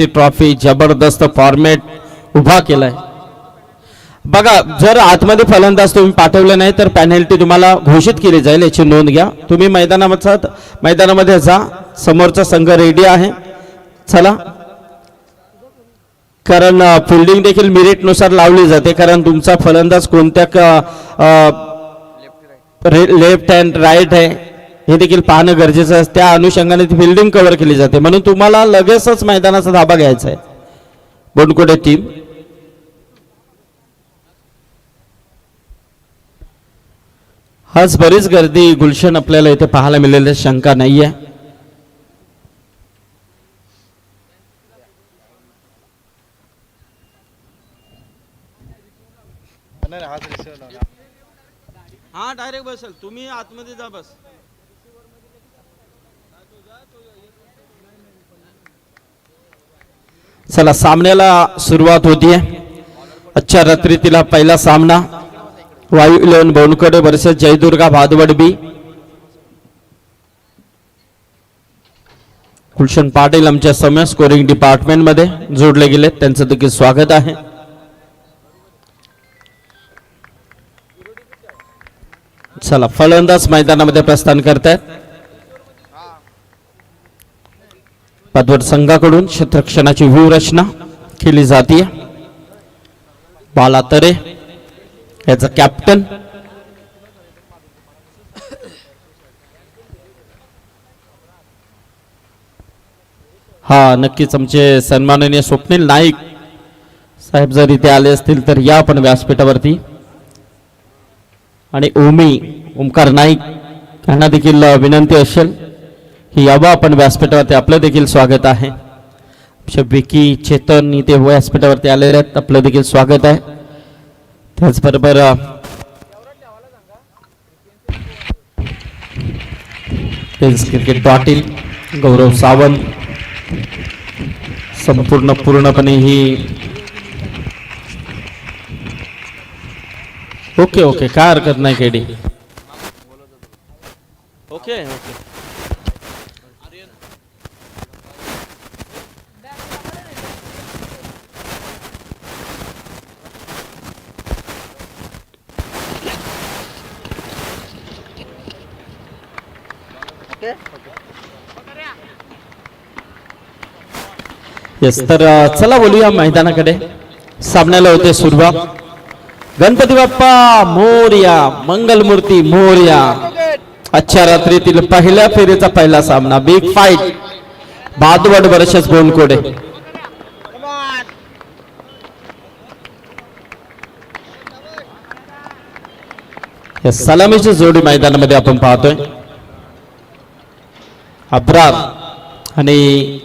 Trophy जबरदस्त format उभा केलाय बघा. जर आतमध्ये फलंदाज तुम्ही पाठवले नाही तर पेनल्टी तुम्हाला घोषित केली जाईल, याची नोंद घ्या. तुम्ही मैदानामध्ये जा, समोरचा संघ रेडी आहे. चला, कारण फिल्डिंग देखील मेरिट नुसार लावली जाते, कारण तुमचा फलंदाज कोणत्या लेफ्ट हँड राईट आहे हे देखील पाहणं गरजेचं आहे. त्या अनुषंगाने ती फिल्डिंग कव्हर केली जाते, म्हणून तुम्हाला लगेचच मैदानाचा धाबा घ्यायचा आहे. बोनकोडे टीम आज बरीच गर्दी गुलशन आपल्याला इथे पाहायला मिळालेली शंका नाहीये. हा डायरेक्ट बसेल, तुम्ही आतमध्ये जा बस. चला, सामन्याला सुरुवात होतीये. आजच्या रात्रीतीला पहिला सामना वायू 11 बोनकडे वर्सेस जयदुर्गा भादवडबी. गुलशन पाटील आमच्या समय स्कोरिंग डिपार्टमेंट मध्ये जोडले गेले, त्यांचं देखील स्वागत आहे. चला, फलंदाज मैदानामध्ये प्रस्थान करतायत. पदवर संघाकडून क्षेत्ररक्षणाची व्यूहरचना केली जाते. बाला तरे याचा कॅप्टन. हा नक्कीच आमचे सन्माननीय स्वप्नील नाईक साहेब जर इथे आले असतील तर या आपण व्यासपीठावरती. आणि ओमकार नाईक यांना देखील विनंती असेल की यावं आपण व्यासपीठावरती, आपलं देखील स्वागत आहे. विकी चेतन इथे व्यासपीठावरती आलेले आहेत, आपलं देखील स्वागत आहे. त्याचबरोबर क्रिकेट.in गौरव सावंत पूर्णपणे ही ओके काय हरकत नाही. KD okay. येस, तर चला बोलूया मैदानाकडे. सामन्याला होते सुरुवात. गणपती बाप्पा मोरया, मंगलमूर्ती मोरया. आजच्या रात्रीतील पहिल्या फेरीचा पहिला सामना, बिग फाईट भादवड वर्सेस बोनकोडे. या सलामीची जोडी मैदानामध्ये आपण पाहतोय. अब्रार आणि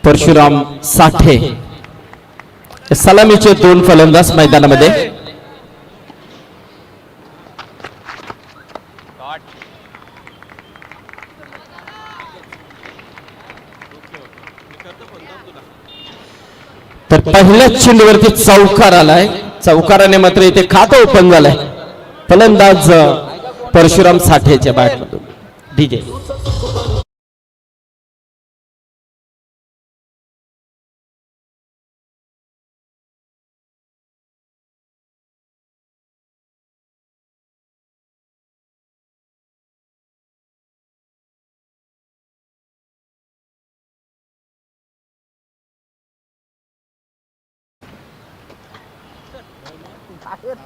परशुराम साठे सलामीचे दोन फलंदाज मैदानामध्ये. तर पहिल्याच चेंडूवरती चौकार आलाय. चौकाराने मात्र इथे खातं ओपन झालंय. फलंदाज परशुराम साठेच्या बॅटमधून डीजे.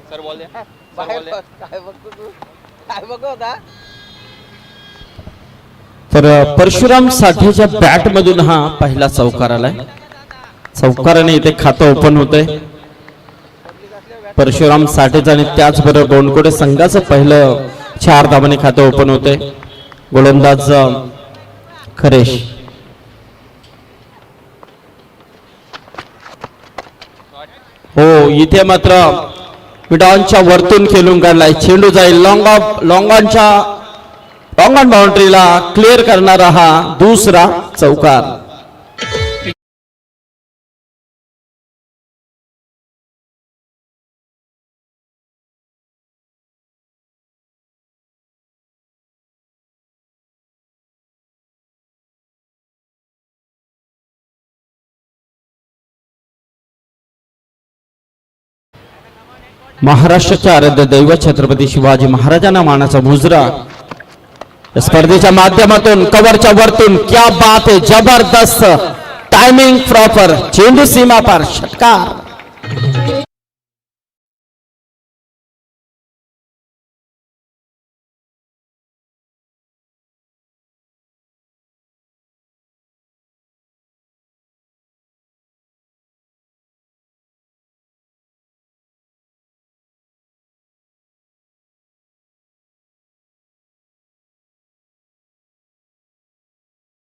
सर बोल दे. काय बघतो तू? काय बघतो? तर परशुराम साठेच्या बॅट मधून हा पहिला चौकार आलाय. चौकाराने इथे खातं ओपन होतंय परशुराम साठेचं, आणि त्याचबरोबर बोनकोडे संघाचं पहिलं 4 धावांनी खातं ओपन होतंय. गोलंदाज खरेश. हो, इथे मात्र मिडॉनच्या वरतून खेळून काढलाय. चेंडू जाईल लॉंग ऑन बाउंड्रीला क्लिअर करणारा हा दुसरा चौकार. महाराष्ट्राच्या आराध्य दैवत छत्रपती शिवाजी महाराजांना मानाचा मुजरा या स्पर्धेच्या माध्यमातून कव्हरच्या वरतून क्या बात है, जबरदस्त टायमिंग प्रॉपर, चेंडू सीमा पार, षटकार.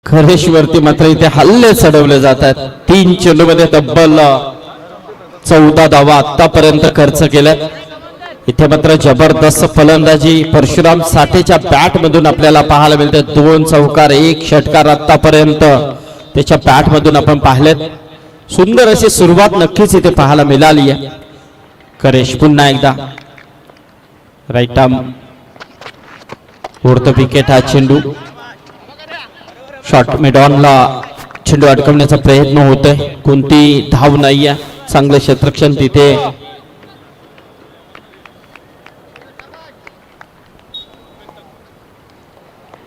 खरेश्वरती मात्र इथे हल्ले चढवले जात आहेत. 3 चेंडूमध्ये तब्बल 14 धावा आतापर्यंत खर्च केल्यात. इथे मात्र जबरदस्त फलंदाजी परशुराम साठेच्या बॅट मधून आपल्याला पाहायला मिळते. 2 चौकार 1 षटकार आतापर्यंत त्याच्या बॅट मधून आपण पाहिलेत. सुंदर अशी सुरुवात नक्कीच इथे पाहायला मिळाली आहे. करेश पुन्हा एकदा राईट आर्म उडतो विकेट. हा चेंडू शॉर्ट मिडॉनला चेंडू अडकवण्याचा प्रयत्न होतोय. कोणती धाव नाहीये. चांगलं क्षेत्ररक्षण तिथे.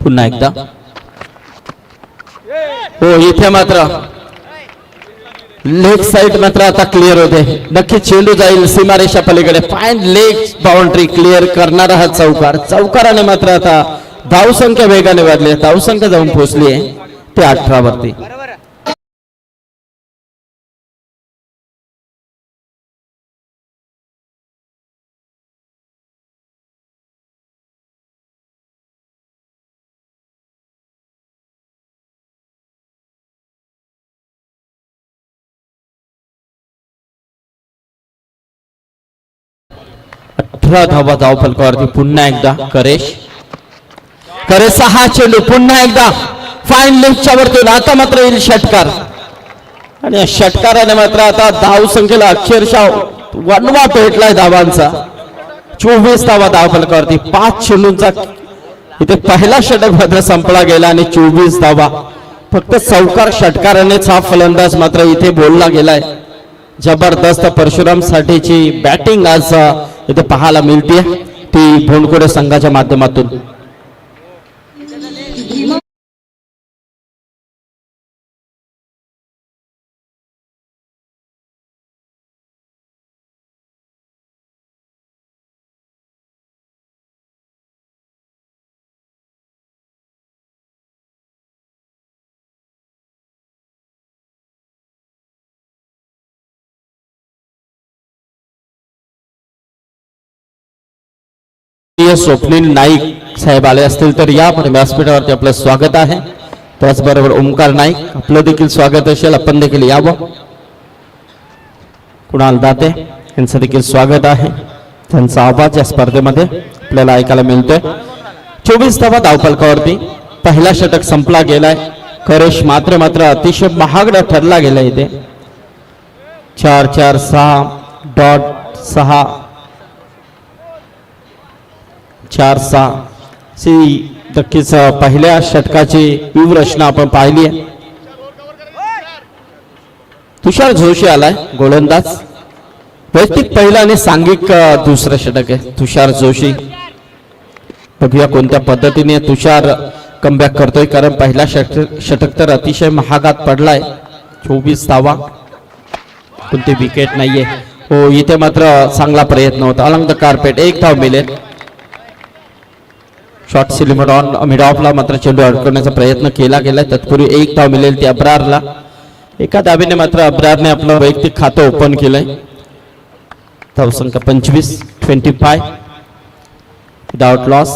पुन्हा एकदा हो इथे मात्र लेग साइड मात्र आता क्लिअर होते. नक्की चेंडू जाईल सीमारेषा पलीकडे. फाईन लेग बाउंड्री क्लिअर करणारा हा चौकार. चौकाराने मात्र आता धावसंख्या वेगाने वाढली. धावसंख्या जाऊन पोहोचली आहे ते 18 वरती. धावा धाव फलकावरती. पुन्हा एकदा करेश. करेशचा हा चेंडू पुन्हा एकदा फाईन लेगच्या वरतून. आता मात्र येईल षटकार आणि या षटकाराने मात्र आता धाव संख्येला अक्षरशः वनवा भेटलाय धावांचा. 24 धावा धाव फलकावरती. 5 चेंडूंचा इथे पहिला षटक मात्र संपला गेला आणि 24 धावा. फक्त चौकार षटकारानेच हा फलंदाज मात्र इथे बोलला गेलाय. जबरदस्त परशुराम साठेची बॅटिंग आज इथे पाहायला मिळते ती भोंडकोडे संघाच्या माध्यमातून. स्वप्नील नाईक साहेब आले असतील तर या व्यासपीठावरती आपलं स्वागत आहे. त्याचबरोबर ओमकार नाईक आपलं देखील स्वागत असेल. आपण देखील यावं. कुणाल दाते यांचं देखील स्वागत आहे. त्यांचा आवाज या स्पर्धेमध्ये आपल्याला ऐकायला मिळतोय. 24 धावा धावफलकावरती. पहिला षटक संपला गेलाय. करेश मात्र अतिशय महागडा ठरला गेला इथे. 4-4-6.6 4-6 सी नक्कीच पहिल्या षटकाची व्यूहरचना आपण पाहिली आहे. तुषार जोशी आलाय गोलंदाज. वैयक्तिक पहिला आणि सांघिक दुसरं षटक आहे तुषार जोशी. बघूया कोणत्या पद्धतीने तुषार कमबॅक करतोय. कारण पहिला षटक तर अतिशय महागात पडलाय. 24 धावा. कोणती विकेट नाहीये. हो इथे मात्र चांगला प्रयत्न होता. अलॉंग द कार्पेट 1 धाव मिळेल. शॉर्ट सिलिमर ऑन मिड ऑफला मात्र चेंडू अडकवण्याचा प्रयत्न केला गेलाय. तत्पूर्वी 1 धाव मिळेल ती अब्रारला. एका धावेने मात्र अब्रारने आपलं वैयक्तिक खातं ओपन केलंय. धावसंख्या 25 विदाउट लॉस.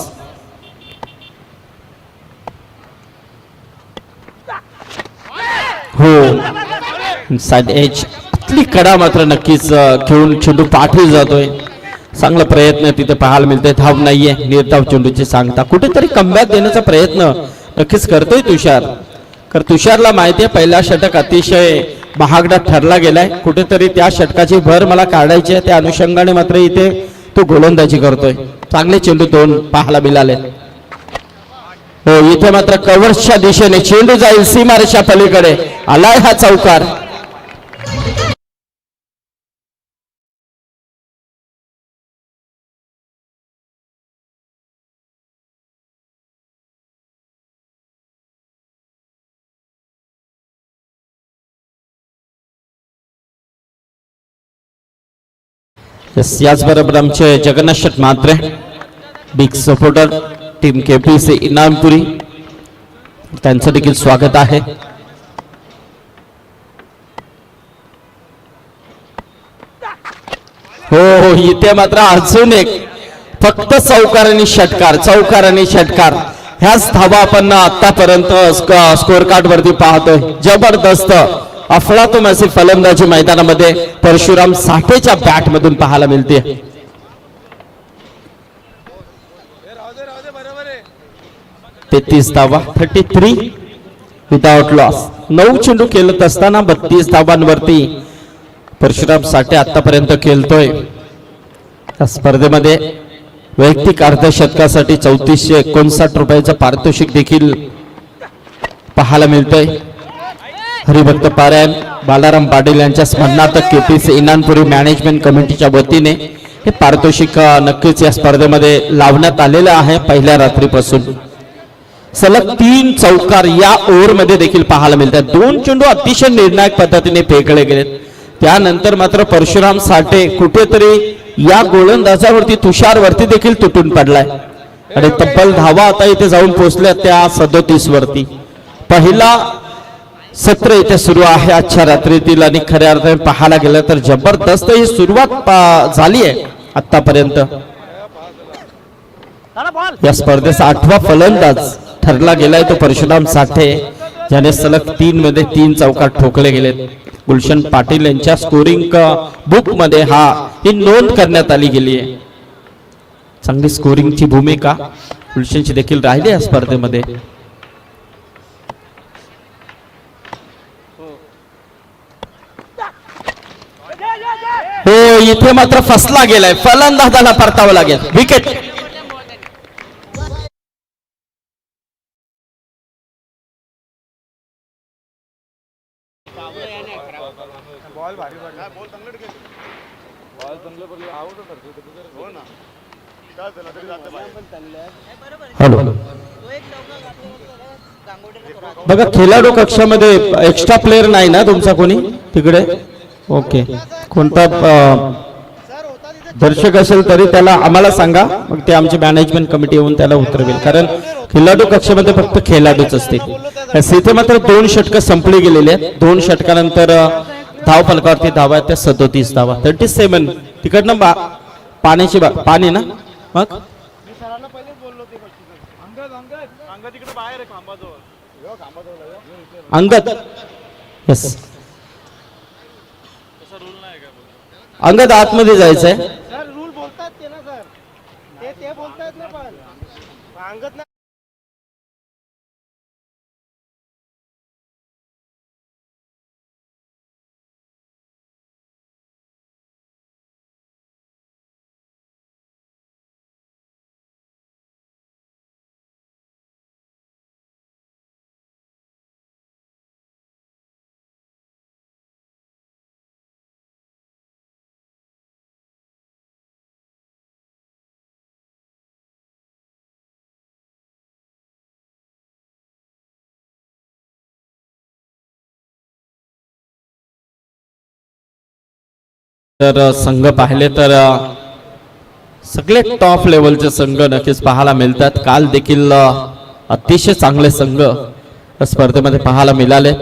हो साइड एज आतली कडा मात्र नक्कीच घेऊन चेंडू पाठील जातोय. चांगला प्रयत्न तिथे पाहायला मिळतोय. धाव नाहीये. निर्धाव चेंडूची सांगता. कुठेतरी कमबॅक देण्याचा प्रयत्न नक्कीच करतोय तुषार. कारण तुषारला माहिती आहे पहिला षटक अतिशय महागडा ठरला गेलाय. कुठेतरी त्या षटकाची भर मला काढायची आहे. त्या अनुषंगाने मात्र इथे तो गोलंदाजी करतोय. चांगले चेंडू 2 पाहायला मिळाले. हो इथे मात्र कव्हर्सच्या दिशेने चेंडू जाईल सीमारेषा पलीकडे. आलाय हा चौकार. यस, याचबरोबर आमचे Jagannath Shet Mhatre big supporter team KPC Inampuri, त्यांचं देखील स्वागत आहे. हो, इथे मात्र अजून एक फक्त चौकार आणि षटकार ह्याच धावा आपण आतापर्यंत स्कोअर कार्ड वरती पाहतोय. जबरदस्त अफलातून अशी फलंदाजी मैदानामध्ये परशुराम साठेच्या बॅट मधून पाहायला मिळते. 33 धावा, 33 विदाउट लॉस. 9 चेंडू खेळत असताना 32 धावांवरती परशुराम साठे आतापर्यंत खेळतोय. या स्पर्धेमध्ये वैयक्तिक अर्धशतकासाठी 3459 रुपयाचं पारितोषिक देखील पाहायला मिळतंय. हरिभक्त पारायण बालाराम पाटील यांच्या स्मरणार्थ KPC इनामपुरी मॅनेजमेंट कमिटीच्या वतीने हे पारितोषिक नक्कीच या स्पर्धेमध्ये लावण्यात आलेलं आहे. पहिल्या रात्रीपासून सलग 3 चौकार या ओव्हरमध्ये देखील पाहायला मिळतात. 2 चेंडू अतिशय निर्णायक पद्धतीने फेकले गेलेत. त्यानंतर मात्र परशुराम साठे कुठेतरी या गोलंदाजावरती तुषारवरती देखील तुटून पडलाय आणि तब्बल धावा आता इथे जाऊन पोहोचल्या त्या 37 वरती. पहिला सत्र इथे सुरू आहे आजच्या रात्रीतील आणि खऱ्या अर्थाने पाहायला गेलं तर जबरदस्त ही सुरुवात झाली आहे आतापर्यंत. या स्पर्धेचा 8वा फलंदाज ठरला गेलाय तो परशुराम साठे, ज्याने सलग 3 मध्ये 3 चौकार ठोकले गेलेत. गुलशन पाटील यांच्या स्कोरिंग बुक मध्ये ही नोंद करण्यात आली गेली आहे. चांगली स्कोरिंगची भूमिका गुलशनची देखील राहिली या स्पर्धेमध्ये. हो, इथे मात्र फसला गेलाय, फलंदाजाला परतावं लागेल. विकेट. हॅलो, बघा खेळाडू कक्षामध्ये एक्स्ट्रा प्लेअर नाही ना तुमचा कोणी तिकडे? ओके, कोणता दर्शक असेल तरी त्याला आम्हाला सांगा, मग ते आमची मॅनेजमेंट कमिटी येऊन त्याला उतरवेल. कारण खेळाडू कक्षामध्ये फक्त खेळाडूच असते. इथे मात्र 2 षटकं संपली गेलेली आहेत. 2 षटकानंतर धाव फलकावरती धावा आहेत त्या 37 धावा. 37. तिकडनं पाण्याची पाणी ना मग अंगद. यस, अंगद आतमध्ये जायचंय. रूल बोलतात ते ना सर, ते बोलतात ना, पण अंगद ना. तर संघ पाहिले तर सगळे टॉप लेवलचे संघ नक्कीच पाहायला मिळतात. काल देखील अतिशय चांगले संघ स्पर्धेमध्ये पाहायला मिळाले.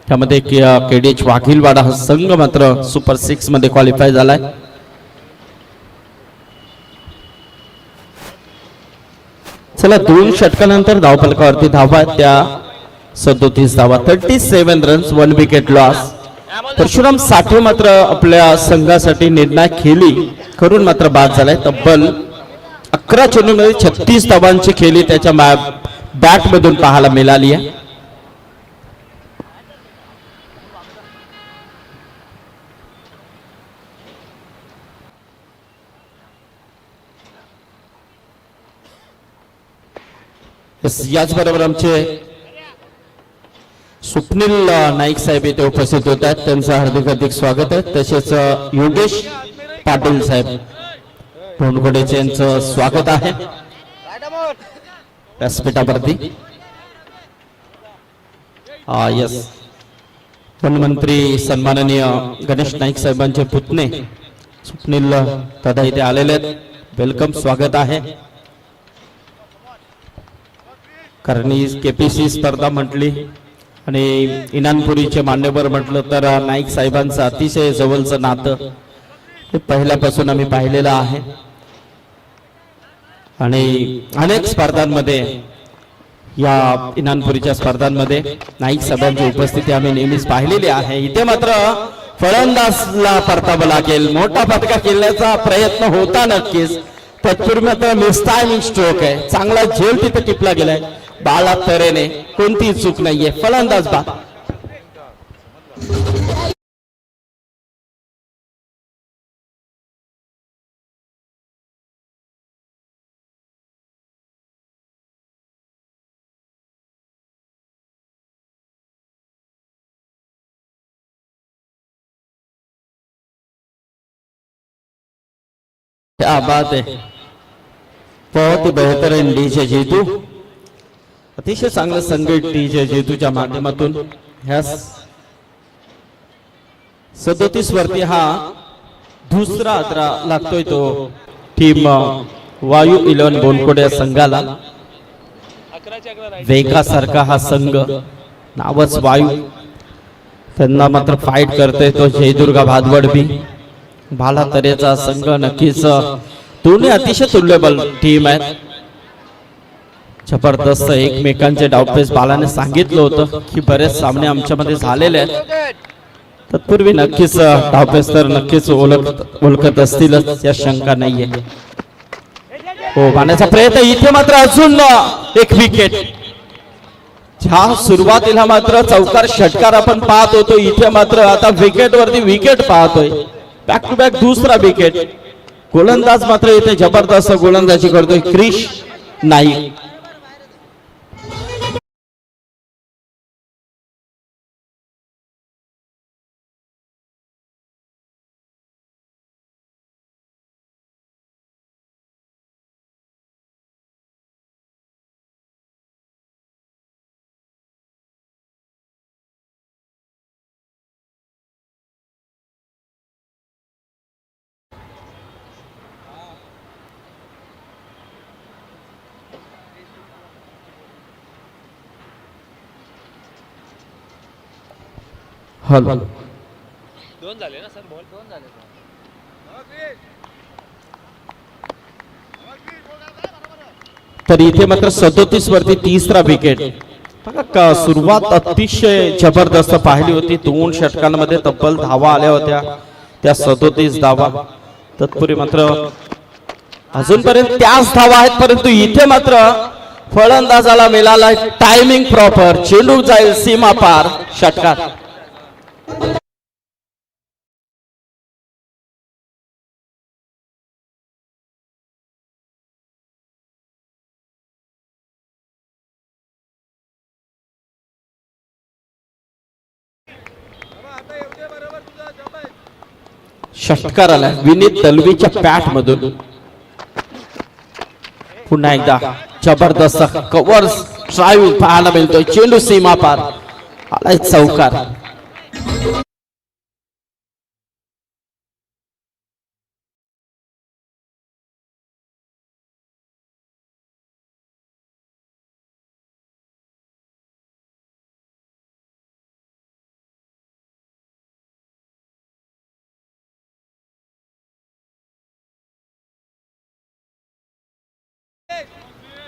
त्यामध्ये KDH वाघिलवाडा हा संघ मात्र सुपर 6 मध्ये क्वालिफाय झालाय. चला, 2 षटकानंतर धावफलकावरती धावा त्या 37 धावा, 37 रन्स, 1 विकेट लॉस. परशुराम साठे मात्र आपल्या संघासाठी निर्णायक खेळी करून मात्र बाद झालाय. तब्बल 11 चेंडूमध्ये 36 धावांची खेळी त्याच्या बॅट मधून पाहायला मिळाली आहे. याचबरोबर आमचे स्वप्नील नाईक साहेब इथे उपस्थित होतात, त्यांचं हार्दिक स्वागत आहे. तसेच योगेश पाटील साहेब धोंडखोडेचे यांचं स्वागत आहे व्यासपीठावरती. यस, वनमंत्री सन्माननीय गणेश नाईक साहेबांचे पुतणे स्वप्नील दादा इथे आलेले आहेत, वेलकम, स्वागत आहे. कारण ही केपीसी स्पर्धा म्हटली आणि इनानपुरीचे मान्यवर म्हटलं तर नाईक साहेबांचं अतिशय जवळचं नातं हे पहिल्यापासून आम्ही पाहिलेलं आहे. आणि अनेक स्पर्धांमध्ये, या इनानपुरीच्या स्पर्धांमध्ये नाईक साहेबांची उपस्थिती आम्ही नेहमीच पाहिलेली आहे. इथे मात्र फलंदाजला परतावं लागेल, मोठा फटका खेळण्याचा प्रयत्न होता नक्कीच, तत्पूर्वी मात्र मिसटायमिंग स्ट्रोक आहे, चांगला झेल तिथे टिपला गेलाय बाळा तऱ्हेने, कोणतीही चूक नाहीये, फलंदाज बाद. क्या बात है, बहुत ही बेहतरीन डीजे जेतू, अतिशय चांगलं संगीत डीजे जेतूच्या माध्यमातून ह्या 37 वरती हा दुसरा आदरा लागतोय तो टीम वायू 11 बोलकोडे संघाला. वेगासारखा हा संघ, नावच वायू, त्यांना मात्र फाईट करतोय तो जयदुर्गा भादवडबी. भाला तऱ्हेचा संघ, नक्कीच दोन्ही अतिशय तुल्यबल टीम आहेत, जबरदस्त एकमेकांचे डावपेच. बालाने सांगितलं होतं की बरेच सामने आमच्यामध्ये झालेले आहेत, तत्पूर्वी नक्कीच डावपेच तर नक्कीच ओळखत असतीलच, या शंका नाहीये. हो, पाण्याचा प्रयत्न, इथे मात्र अजून एक विकेट. ज्या सुरुवातीला मात्र चौकार षटकार आपण पाहत होतो, इथे मात्र आता विकेट वरती विकेट पाहतोय, बॅक टू बॅक दुसरा विकेट. गोलंदाज मात्र इथे जबरदस्त गोलंदाजी करतोय क्रिश नाईक. हॅलो, दोन झाले ना सर, बॉल दोन झाले. तर इथे मात्र 37 वरती तिसरा विकेट. बघा, सुरुवात अतिशय जबरदस्त पाहिली होती, 2 षटकांमध्ये तब्बल धावा आल्या होत्या, त्या 37 धावा. तत्पूर्वी मात्र अजूनपर्यंत त्याच धावा आहेत, परंतु इथे मात्र फलंदाजाला मिळाला टायमिंग प्रॉपर, चेंडू जाईल सीमा पार, षटकार. षटकार आला विनीत दलवीच्या पॅट मधून. पुन्हा एकदा जबरदस्त कव्हर ड्राईव्ह पाहायला मिळतोय, चेंडू सीमा पार, आलाय चौकार.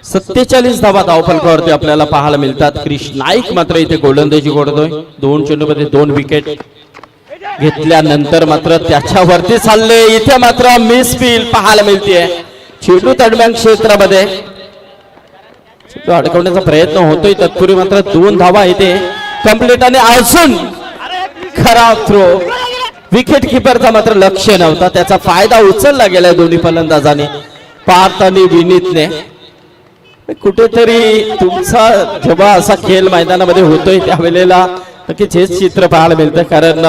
सत्तेचाळीस धावा धावफलकावरती आपल्याला पाहायला मिळतात. क्रिश नाईक मात्र इथे गोलंदाजी करतोय, 2 चेंडूमध्ये 2 विकेट घेतल्यानंतर मात्र त्याच्यावरती चालले, इथे मात्र मिसफील्ड पाहायला मिळते. चेंडू दरम्यान क्षेत्रामध्ये चेंडू अडकवण्याचा प्रयत्न होतोय, तत्पूर्वी मात्र 2 धावा इथे कंप्लीट. आणि अजून खराब थ्रो, विकेट किपरचा मात्र लक्ष नव्हता, त्याचा फायदा उचलला गेलाय दोन्ही फलंदाजांनी, पार्थ आणि विनीतने. कुठेतरी तुमचा जेव्हा असा खेळ मैदानामध्ये होतोय त्यावेळेला नक्कीच हेच चित्र पाहायला मिळतं, कारण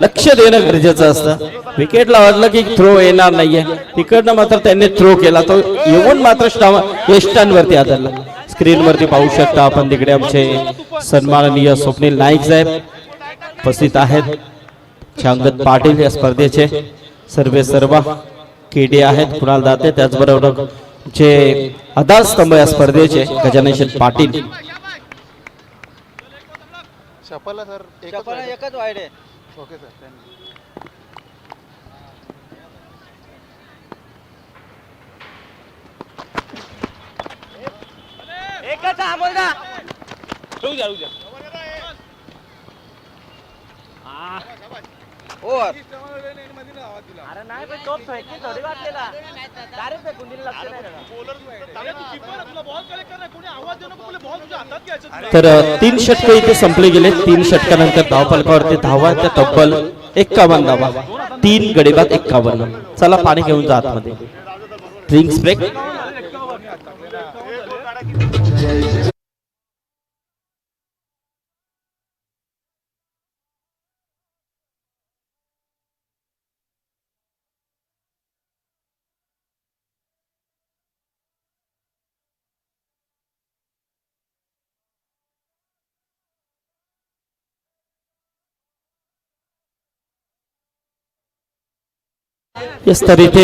लक्ष देणं गरजेचं असतं. विकेटला वाटलं की थ्रो येणार नाहीये, तिकडनं मात्र त्यांनी थ्रो केला, तो येऊन मात्र यष्टांवरती आदळला. स्क्रीनवरती पाहू शकता आपण, तिकडे आमचे सन्माननीय स्वप्नील नाईक साहेब उपस्थित आहेत, छांगत पाटील या स्पर्धेचे सर्व केडी आहेत कुणाल दाते, त्याचबरोबर जे आधारस्तंभ या स्पर्धेचे गजानन शेठ पाटील. चपला सर एकच वाईड आहे. Okay sir. एकच आमोलदा रुक जा ओव्हर. अरे नाही पण टॉप फेकली थोडी वाटलेला डायरेक्ट फेकून दिलं. लक्ष नाही दिलं. तर 3 षटक इथे संपले गेले. 3 षटकानंतर धावफलकावरती धावा त्या तब्बल 51 धावा, 3 गडी बाद 51. चला पाणी घेऊन जा आतमध्ये. Drinks break. येस, तर इथे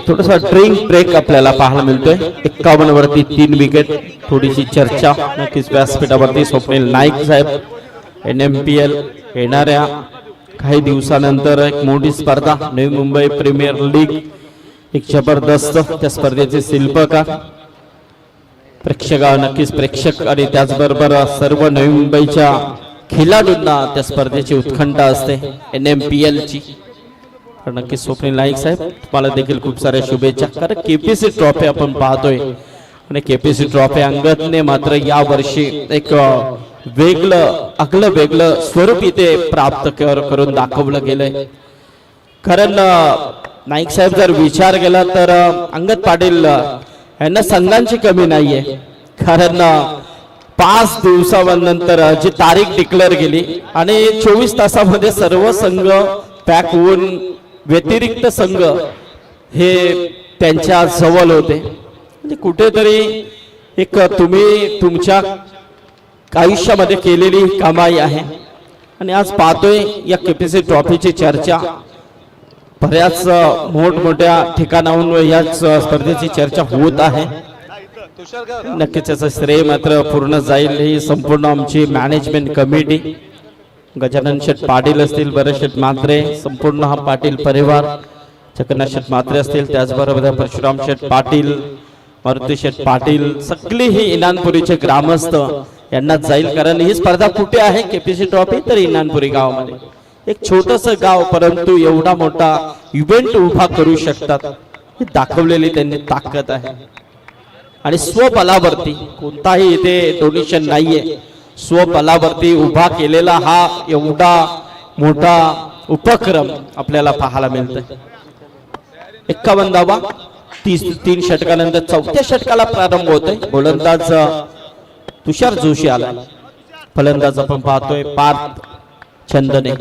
थोडासा ड्रिंक ब्रेक आपल्याला पाहायला मिळतोय. 51 वरती 3 विकेट. थोडीशी चर्चा नक्कीच व्यासपीठावरती. स्वप्नील नाईक साहेब, NMPL येणाऱ्या काही दिवसानंतर एक मोठी स्पर्धा, नवी मुंबई प्रीमियर लीग, एक जबरदस्त त्या स्पर्धेचे शिल्पकार प्रेक्षक, नक्कीच प्रेक्षक आणि त्याचबरोबर सर्व नवी मुंबईच्या खेळाडूंना त्या स्पर्धेची उत्कंठा असते NMPL ची. नक्कीच स्वप्नील नाईक साहेब, तुम्हाला देखील खूप साऱ्या शुभेच्छा. कारण KPC ट्रॉफी आपण पाहतोय आणि KPC ट्रॉफी अंगदने मात्र या वर्षी एक वेगळं स्वरूप इथे प्राप्त करून दाखवलं गेलंय. कारण नाईक साहेब जर विचार केला तर अंगद पाटील यांना संघांची कमी नाहीये. कारण 5 दिवसानंतर जी तारीख डिक्लेअर केली आणि 24 तासामध्ये सर्व संघ पॅक होऊन व्यतिरिक्त संघ हे त्यांच्या जवळ होते. म्हणजे कुठेतरी एक तुम्ही तुमच्या आयुष्यामध्ये केलेली कमाई आहे. आणि आज पाहतोय या KPC ट्रॉफीची चर्चा बऱ्याच मोठमोठ्या ठिकाणाहून या स्पर्धेची चर्चा होत आहे. नक्कीच याचं श्रेय मात्र पूर्ण जाईल ही संपूर्ण आमची मॅनेजमेंट कमिटी. गजानन शेठ पाटील असतील, भरत शेठ म्हात्रे, संपूर्ण हा पाटील परिवार, जगन्नाथ शेठ म्हात्रे असतील, त्याचबरोबर परशुराम शेठ पाटील, मारुती शेठ पाटील, सगळी ही इनानपुरीचे ग्रामस्थ यांना जाईल. कारण ही स्पर्धा कुठे आहे KPC ट्रॉफी, तर इनानपुरी गावामध्ये. एक छोटस गाव परंतु एवढा मोठा इव्हेंट उभा करू शकतात ही दाखवलेली त्यांनी ताकद आहे. आणि स्वबलावरती कोणताही इथे डोनेशन नाहीये, स्वबलावरती उभा केलेला हा एवढा मोठा उपक्रम आपल्याला पाहायला मिळतोय. 51 धावा 3 षटकानंतर 4थ्या षटकाला प्रारंभ होतोय. गोलंदाज तुषार जोशी आला. फलंदाज आपण पाहतोय पार्थ चंदने.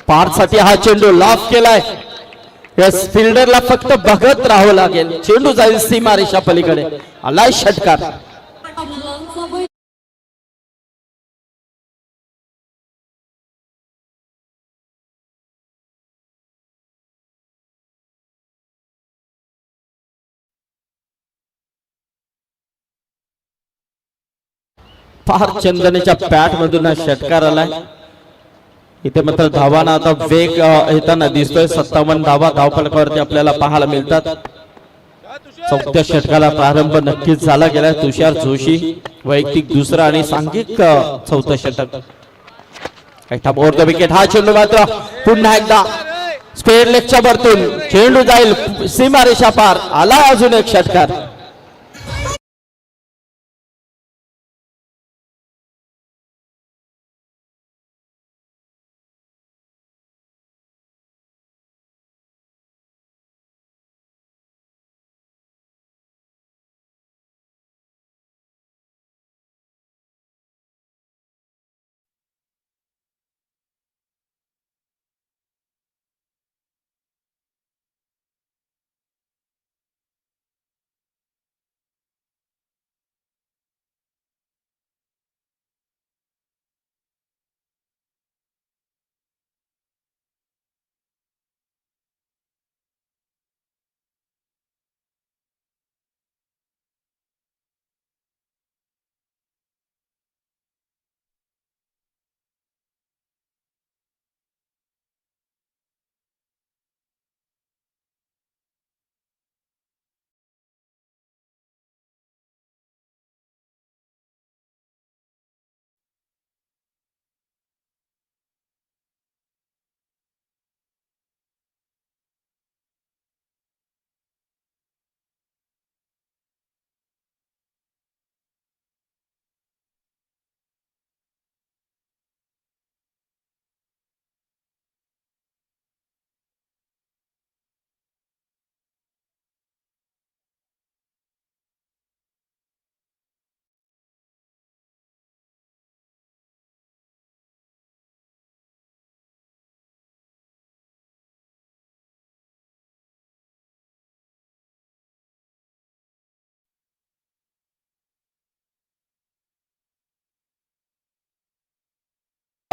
पार्थ साठी हा चेंडू लाफ केलाय. यस, फिल्डरला फक्त बघत राहावं लागेल. चेंडू जाईल सीमारेषा पलीकडे. आलाय षटकार. पार्थ चंदनेच्या पॅट मधून षटकार आलाय. इथे मात्र धावांना आता वेग येताना दिसतोय. 57 धावा धावफलकावरती आपल्याला पाहायला मिळतात. 4थ्या षटकाला प्रारंभ नक्कीच झाला गेलाय. तुषार जोशी वैयक्तिक दुसरा आणि सांघिक 4थं षटक. Over the wicket. हा चेंडू मात्र पुन्हा एकदा स्क्वेअर लेगच्या वरतून चेंडू जाईल सीमारेषा पार. आला अजून एक षटकार.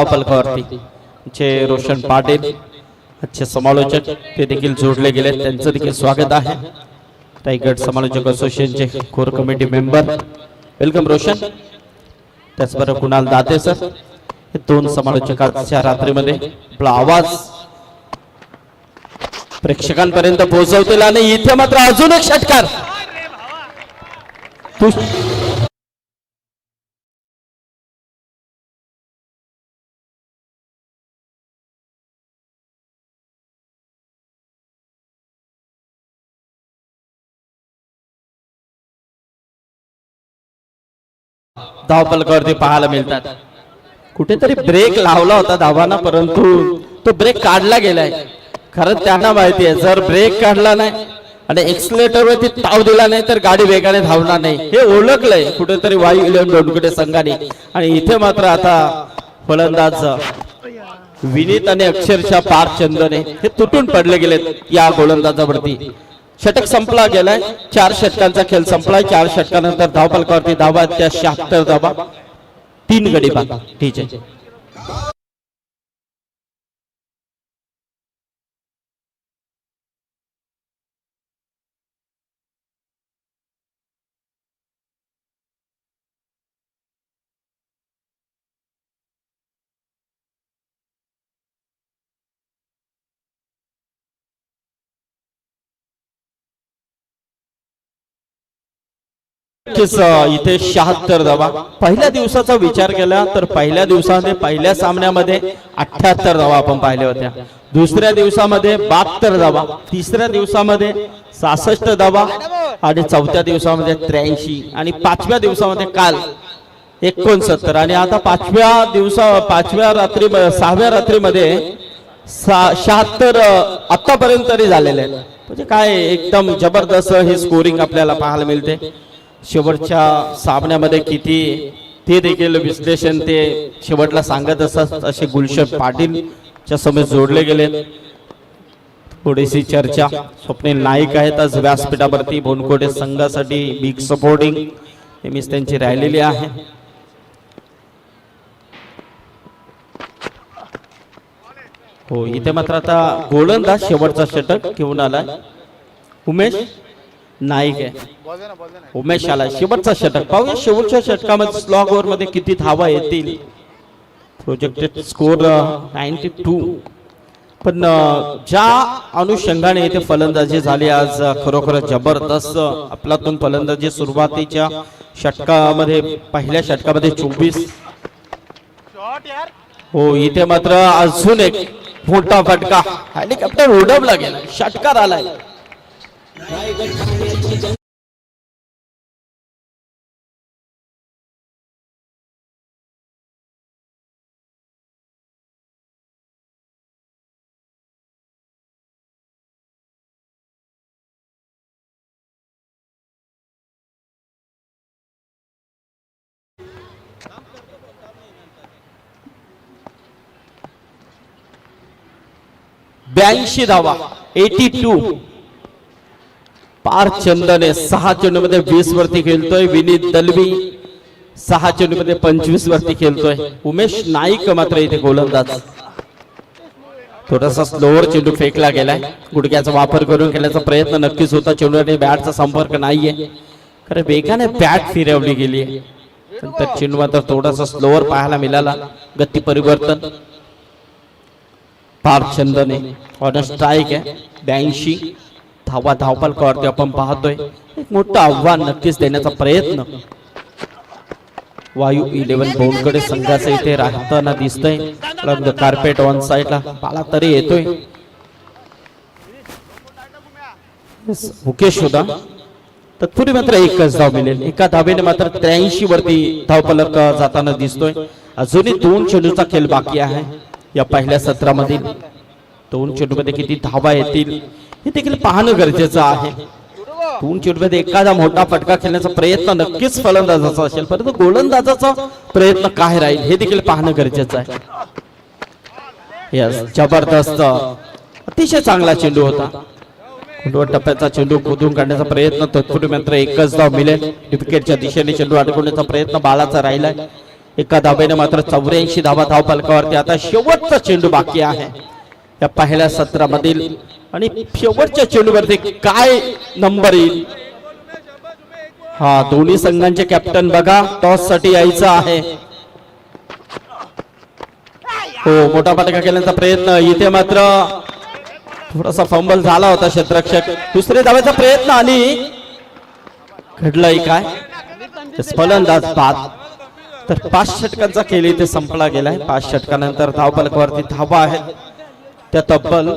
पलकावरती चे रोशन पाटील अच्छे समालोचक ते देखील जोडले गेले, त्यांचं देखील स्वागत आहे. रायगड समालोचक असोसिएशनचे core committee member, welcome Roshan. त्याचबरोबर कुणाल दाते सर, हे दोन समालोचकांच्या रात्रीमध्ये आपला आवाज प्रेक्षकांपर्यंत पोहोचवतील. आणि इथे मात्र अजून एक षटकार. धावपलकावरती पाहायला मिळतात. कुठेतरी ब्रेक लावला होता धावांना, परंतु तो ब्रेक काढला गेलाय. खरं त्यांना माहिती आहे, जर ब्रेक काढला नाही आणि एक्सलेटर वरती ताव दिला नाही तर गाडी वेगाने धावणार नाही, हे ओळखलंय कुठेतरी वायू इलेव्हन दोनकडे संघाने. आणि इथे मात्र आता फलंदाज विनीत आणि अक्षरशः पार चंदने हे तुटून पडले गेलेत या गोलंदाजावरती. षटक संपला गेलाय. 4 षटकांचा खेळ संपलाय. 4 षटकानंतर धावपलकावरती धावा त्या 76 धावा, 3 गडी बाद. ठीक आहे. इथे 76 धावा. पहिल्या दिवसाचा विचार केला तर पहिल्या दिवसामध्ये पहिल्या सामन्यामध्ये 78 धावा आपण पाहिल्या होत्या. दुसऱ्या दिवसामध्ये 72 धावा, तिसऱ्या दिवसामध्ये 66 धावा आणि चौथ्या दिवसामध्ये 83 आणि 5व्या दिवसामध्ये काल 69. आणि आता 6व्या रात्रीमध्ये 76 आतापर्यंत तरी झालेले आहेत. म्हणजे काय एकदम जबरदस्त हे स्कोरिंग आपल्याला पाहायला मिळते. शेवटच्या सामन्यामध्ये किती ते देखील विश्लेषण ते शेवटला सांगत असतात असे गुलशन पाटीलच्या समोर जोडले गेले. थोडीशी चर्चा. स्वप्नील नाईक आहेत आज व्यासपीठावरती. बोनकोटे संघासाठी बिग सपोर्टिंग नेहमीच त्यांची राहिलेली आहे. हो, इथे मात्र आता गोलंदाज शेवटचा षटक घेऊन आला उमेश नाईक आहे. उमेश आला शेवटचा षटक. पाहूया शेवटच्या षटकामध्ये स्लॉग ओव्हर मध्ये किती धावा येतील. Projected score 92. पण ज्या अनुषंगाने इथे फलंदाजी झाली आज खरोखर जबरदस्त. आपल्यातून फलंदाजी सुरुवातीच्या षटकामध्ये पहिल्या षटकामध्ये 24. हो, इथे मात्र अजून एक मोठा फटका. हेलिकॉप्टर उडवला गेला, षटकार आलाय. ब्याऐंशी धावा, 82. पार चंदने 6 चेंडूमध्ये 20 वरती खेळतोय. विनीत दलवी 6 चेंडूमध्ये 25 वरती खेळतोय. उमेश नाईक मात्र इथे गोलंदाज. थोडासा स्लोअर चेंडू फेकला गेलाय. गुडघ्याचा वापर करून खेळण्याचा प्रयत्न नक्कीच होता. चेंडूने बॅटचा संपर्क नाहीये, कारण वेगाने बॅट फिरवली गेली. तर चेंडू मात्र थोडासा स्लोअर पाहायला मिळाला. गती परिवर्तन. पार चंदने ऑन स्ट्राईक आहे. 82 धावा धावपलकावरती आपण पाहतोय. एक मोठं आव्हान नक्कीच देण्याचा प्रयत्न वायू 11 बोनकडे संघाचं इथे राहताना दिसतंय. कार्पेट ऑन साइडला पाला तरी येतोय. मुकेश होता. तत्पूर्वी मात्र एकच धाव मिळेल. एका धावेने मात्र 83 वरती धावपलक जाताना दिसतोय. अजूनही 2 चेंडूचा खेळ बाकी आहे या पहिल्या सत्रामधील. 2 चेंडूमध्ये किती धावा येतील हे देखील पाहणं गरजेचं आहे. 2 चेंडूमध्ये एखादा मोठा फटका खेळण्याचा प्रयत्न नक्कीच फलंदाजाचा असेल, परंतु गोलंदाजाचा प्रयत्न काय राहील हे देखील पाहणं गरजेचं आहे. यस, जबरदस्त अतिशय चांगला चेंडू होता. टप्प्याचा चेंडू खोदून काढण्याचा प्रयत्न. तत्पूर्वी मात्र एकच धाव मिळेल. विकेटच्या दिशेने चेंडू अडकवण्याचा प्रयत्न बाळाचा राहिलाय. एका धाब्याने मात्र 84 धावा धावफलकावरती. आता शेवटचा चेंडू बाकी आहे या पहिल्या सत्रामधील आणि शेवटच्या चेंडूवरती काय नंबर येईल. हा दोन्ही संघांचे कॅप्टन बघा टॉस साठी यायचं आहे. हो मोठा फटका केल्याचा प्रयत्न इथे मात्र थोडासा फंबल झाला होता क्षेत्ररक्षक. दुसरे धावेचा प्रयत्न आणि घडलंय काय फलंदाज बाद. तर 5 षटकांचा खेळ इथे संपला गेलाय. 5 षटकानंतर धावफलकावरती धावा आहेत त्या तब्बल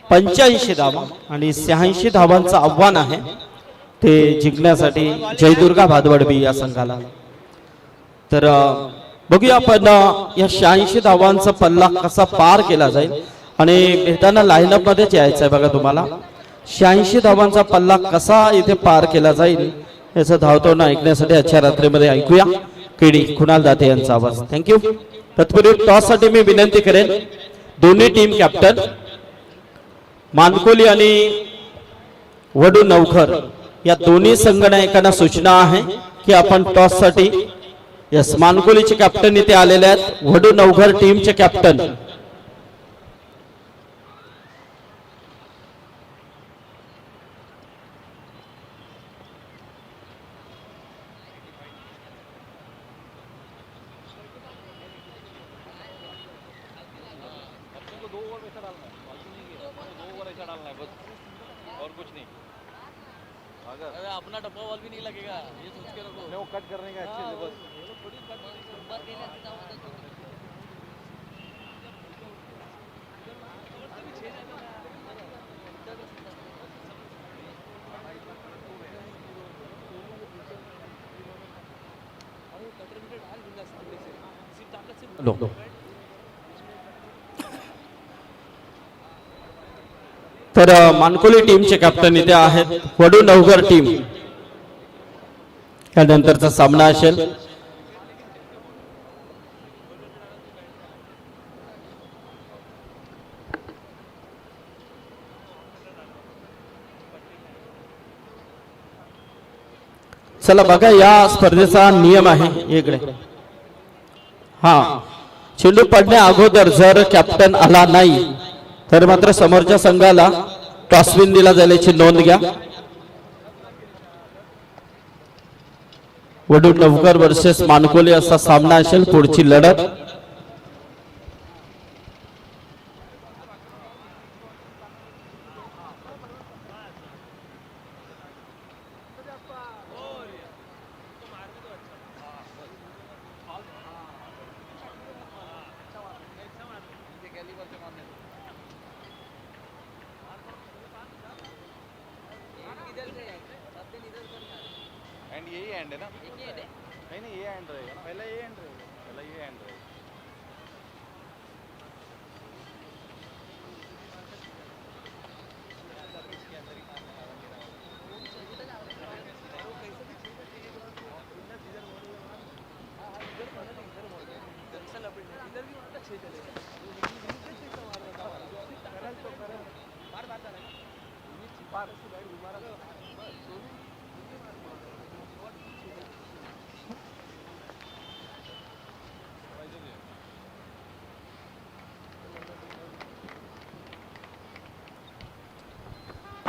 85 धावा आणि 86 धावांचं आव्हान आहे ते जिंकण्यासाठी जयदुर्गा भादवडबी या संघाला. तर बघूया आपण या 86 धावांचा पल्ला कसा पार केला जाईल आणि भेटताना लाईनअप मध्येच यायचं आहे बघा तुम्हाला. 86 धावांचा पल्ला कसा इथे पार केला जाईल याचं धावतोंड ऐकण्यासाठी आजच्या रात्रीमध्ये ऐकूया केडी कुणाल दाते यांचा आवाज. थँक्यू. तत्पूर्वी टॉस साठी मी विनंती करेन दोन्ही टीम कॅप्टन मानकोली आणि वडू नवखर या दोन्ही संघनायकांना सूचना आहे की आपण टॉस साठी यस मानकोलीचे कॅप्टन इथे आलेले आहेत. वडू नवघर टीमचे कॅप्टन अपना डब्बा बॉल भी नहीं लगेगा, ये सोच के रखो। कट करने का अच्छे से बस। तर मानकोली टीमचे कॅप्टन इथे आहेत. वडू नवघर टीम त्यानंतरचा सामना असेल. चला बघा या स्पर्धेचा नियम आहे इकडे. हा चेंडू पडण्या अगोदर जर कॅप्टन आला नाही तर मात्र समोरच्या संघाला टॉसविन दिला जाईल याची नोंद घ्या. वडू नवघर वर्सेस मानकोली असा सामना असेल पुढची लढत. एंड यही एंड है ना? नहीं नहीं ये एंड रहेगा, पहला ये एंड रहेगा, पहला ये एंड रहेगा.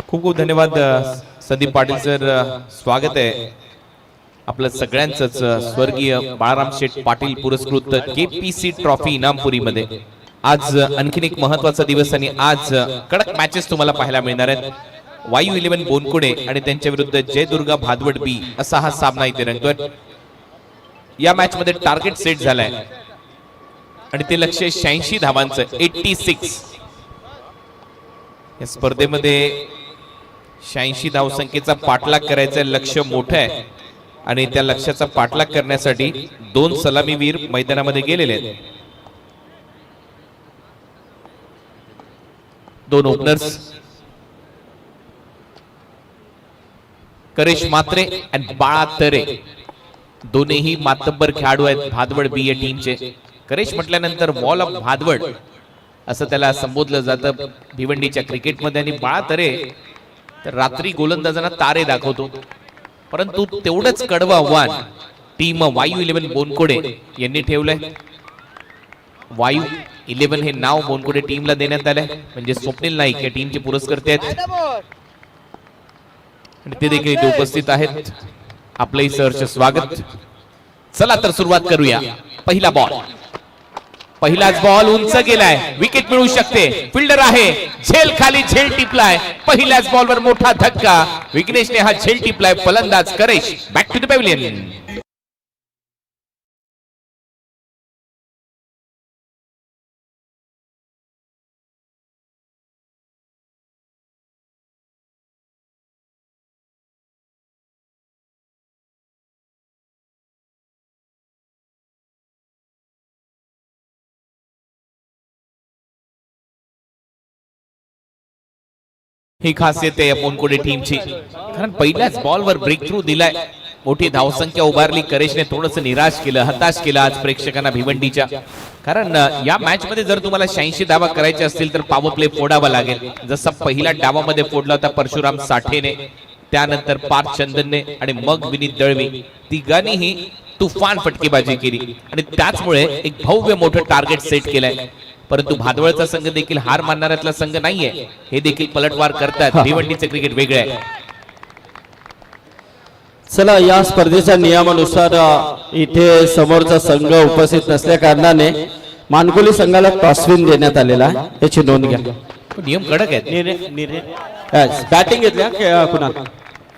खूप खूप धन्यवाद संदीप पाटील सर. स्वागत आहे आपलं सगळ्यांचंच स्वर्गीय बाळाराम शेठ पाटील पुरस्कृत केपीसी ट्रॉफी इनामपुरी मध्ये. आज आणखीन एक महत्वाचा दिवस आणि आज कडक मॅचेस तुम्हाला पाहायला मिळणार आहेत. वायू 11 बोनकुडे आणि त्यांच्या विरुद्ध जयदुर्गा भादवड बी असा हा सामना इथे रंगतोय. या मॅच मध्ये टार्गेट सेट झालाय आणि ते लक्ष्य 86 धावांचं 86. या स्पर्धेमध्ये 86 धावसंख्येचा पाठलाग करायचं लक्ष्य मोठं आहे आणि त्या लक्ष्याचा पाठलाग करण्यासाठी 2 सलामीवीर मैदानामध्ये गेलेले आहेत. 2 ओपनर्स करेश मात्रे आणि बाळा तरे दोन्हीही मातब्बर खेळाडू आहेत भादवड बी या टीमचे. करेश म्हटल्यानंतर वॉल ऑफ भादवड असं त्याला संबोधलं जातं भिवंडीच्या क्रिकेटमध्ये. आणि बाळा तरे तर रात्री गोलंदाजांना तारे दाखवतो. परंतु तेवढंच कडवं आव्हान टीम वायू 11 बोनकोडे यांनी ठेवलंय. वायू 11 हे नाव बोनकोडे टीमला देण्यात आलंय, म्हणजे स्वप्नील नाईक या टीमचे पुरस्कर्ते आहेत आणि ते देखील इथे उपस्थित आहेत. आपलंही सहर्ष स्वागत. चला तर सुरुवात करूया. पहिला बॉल, पहिलाच बॉल उंच गेलाय, विकेट मिळू शकते. फिल्डर आहे, झेल खाली झेल टिपलाय. पहिल्याच बॉलवर मोठा धक्का, विघ्नेशने हा झेल टिपलाय. फलंदाज करेश बॅक टू द पॅव्हिलियन. ही खासियत आहे बोनकोडे टीमची, कारण पहिल्याच बॉलवर ब्रेक थ्रू दिलाय. मोठी धावसंख्या उभारली. करेशने थोडंसं निराश केलं, हताश केलं आज प्रेक्षकांना भिवंडीच्या. कारण या मॅच मध्ये जर तुम्हाला 86 धावा करायचे असतील तर पॉवर प्ले फोडावा लागेल. जसा पहिल्या डावामध्ये फोडला होता परशुराम साठेने, त्यानंतर पार्थ चंदनने आणि मग विनीत दळवी, तिघांनीही तुफान फटकेबाजी केली आणि त्याचमुळे एक भव्य मोठं टार्गेट सेट केलंय. परंतु भादवळचा संघ देखील हार मानणाऱ्यातला संघ नाहीये, हे देखील पलटवार करतात. भिवंडीचे क्रिकेट वेगळे आहे. चला, या स्पर्धेच्या नियमानुसार इथे समोरचा संघ उपस्थित नसल्या कारणाने मानकोली संघाला टॉसविन देण्यात आलेला आहे, याची नोंद घ्या. नियम कडक आहेत. बॅटिंग घेतल्या कुणाल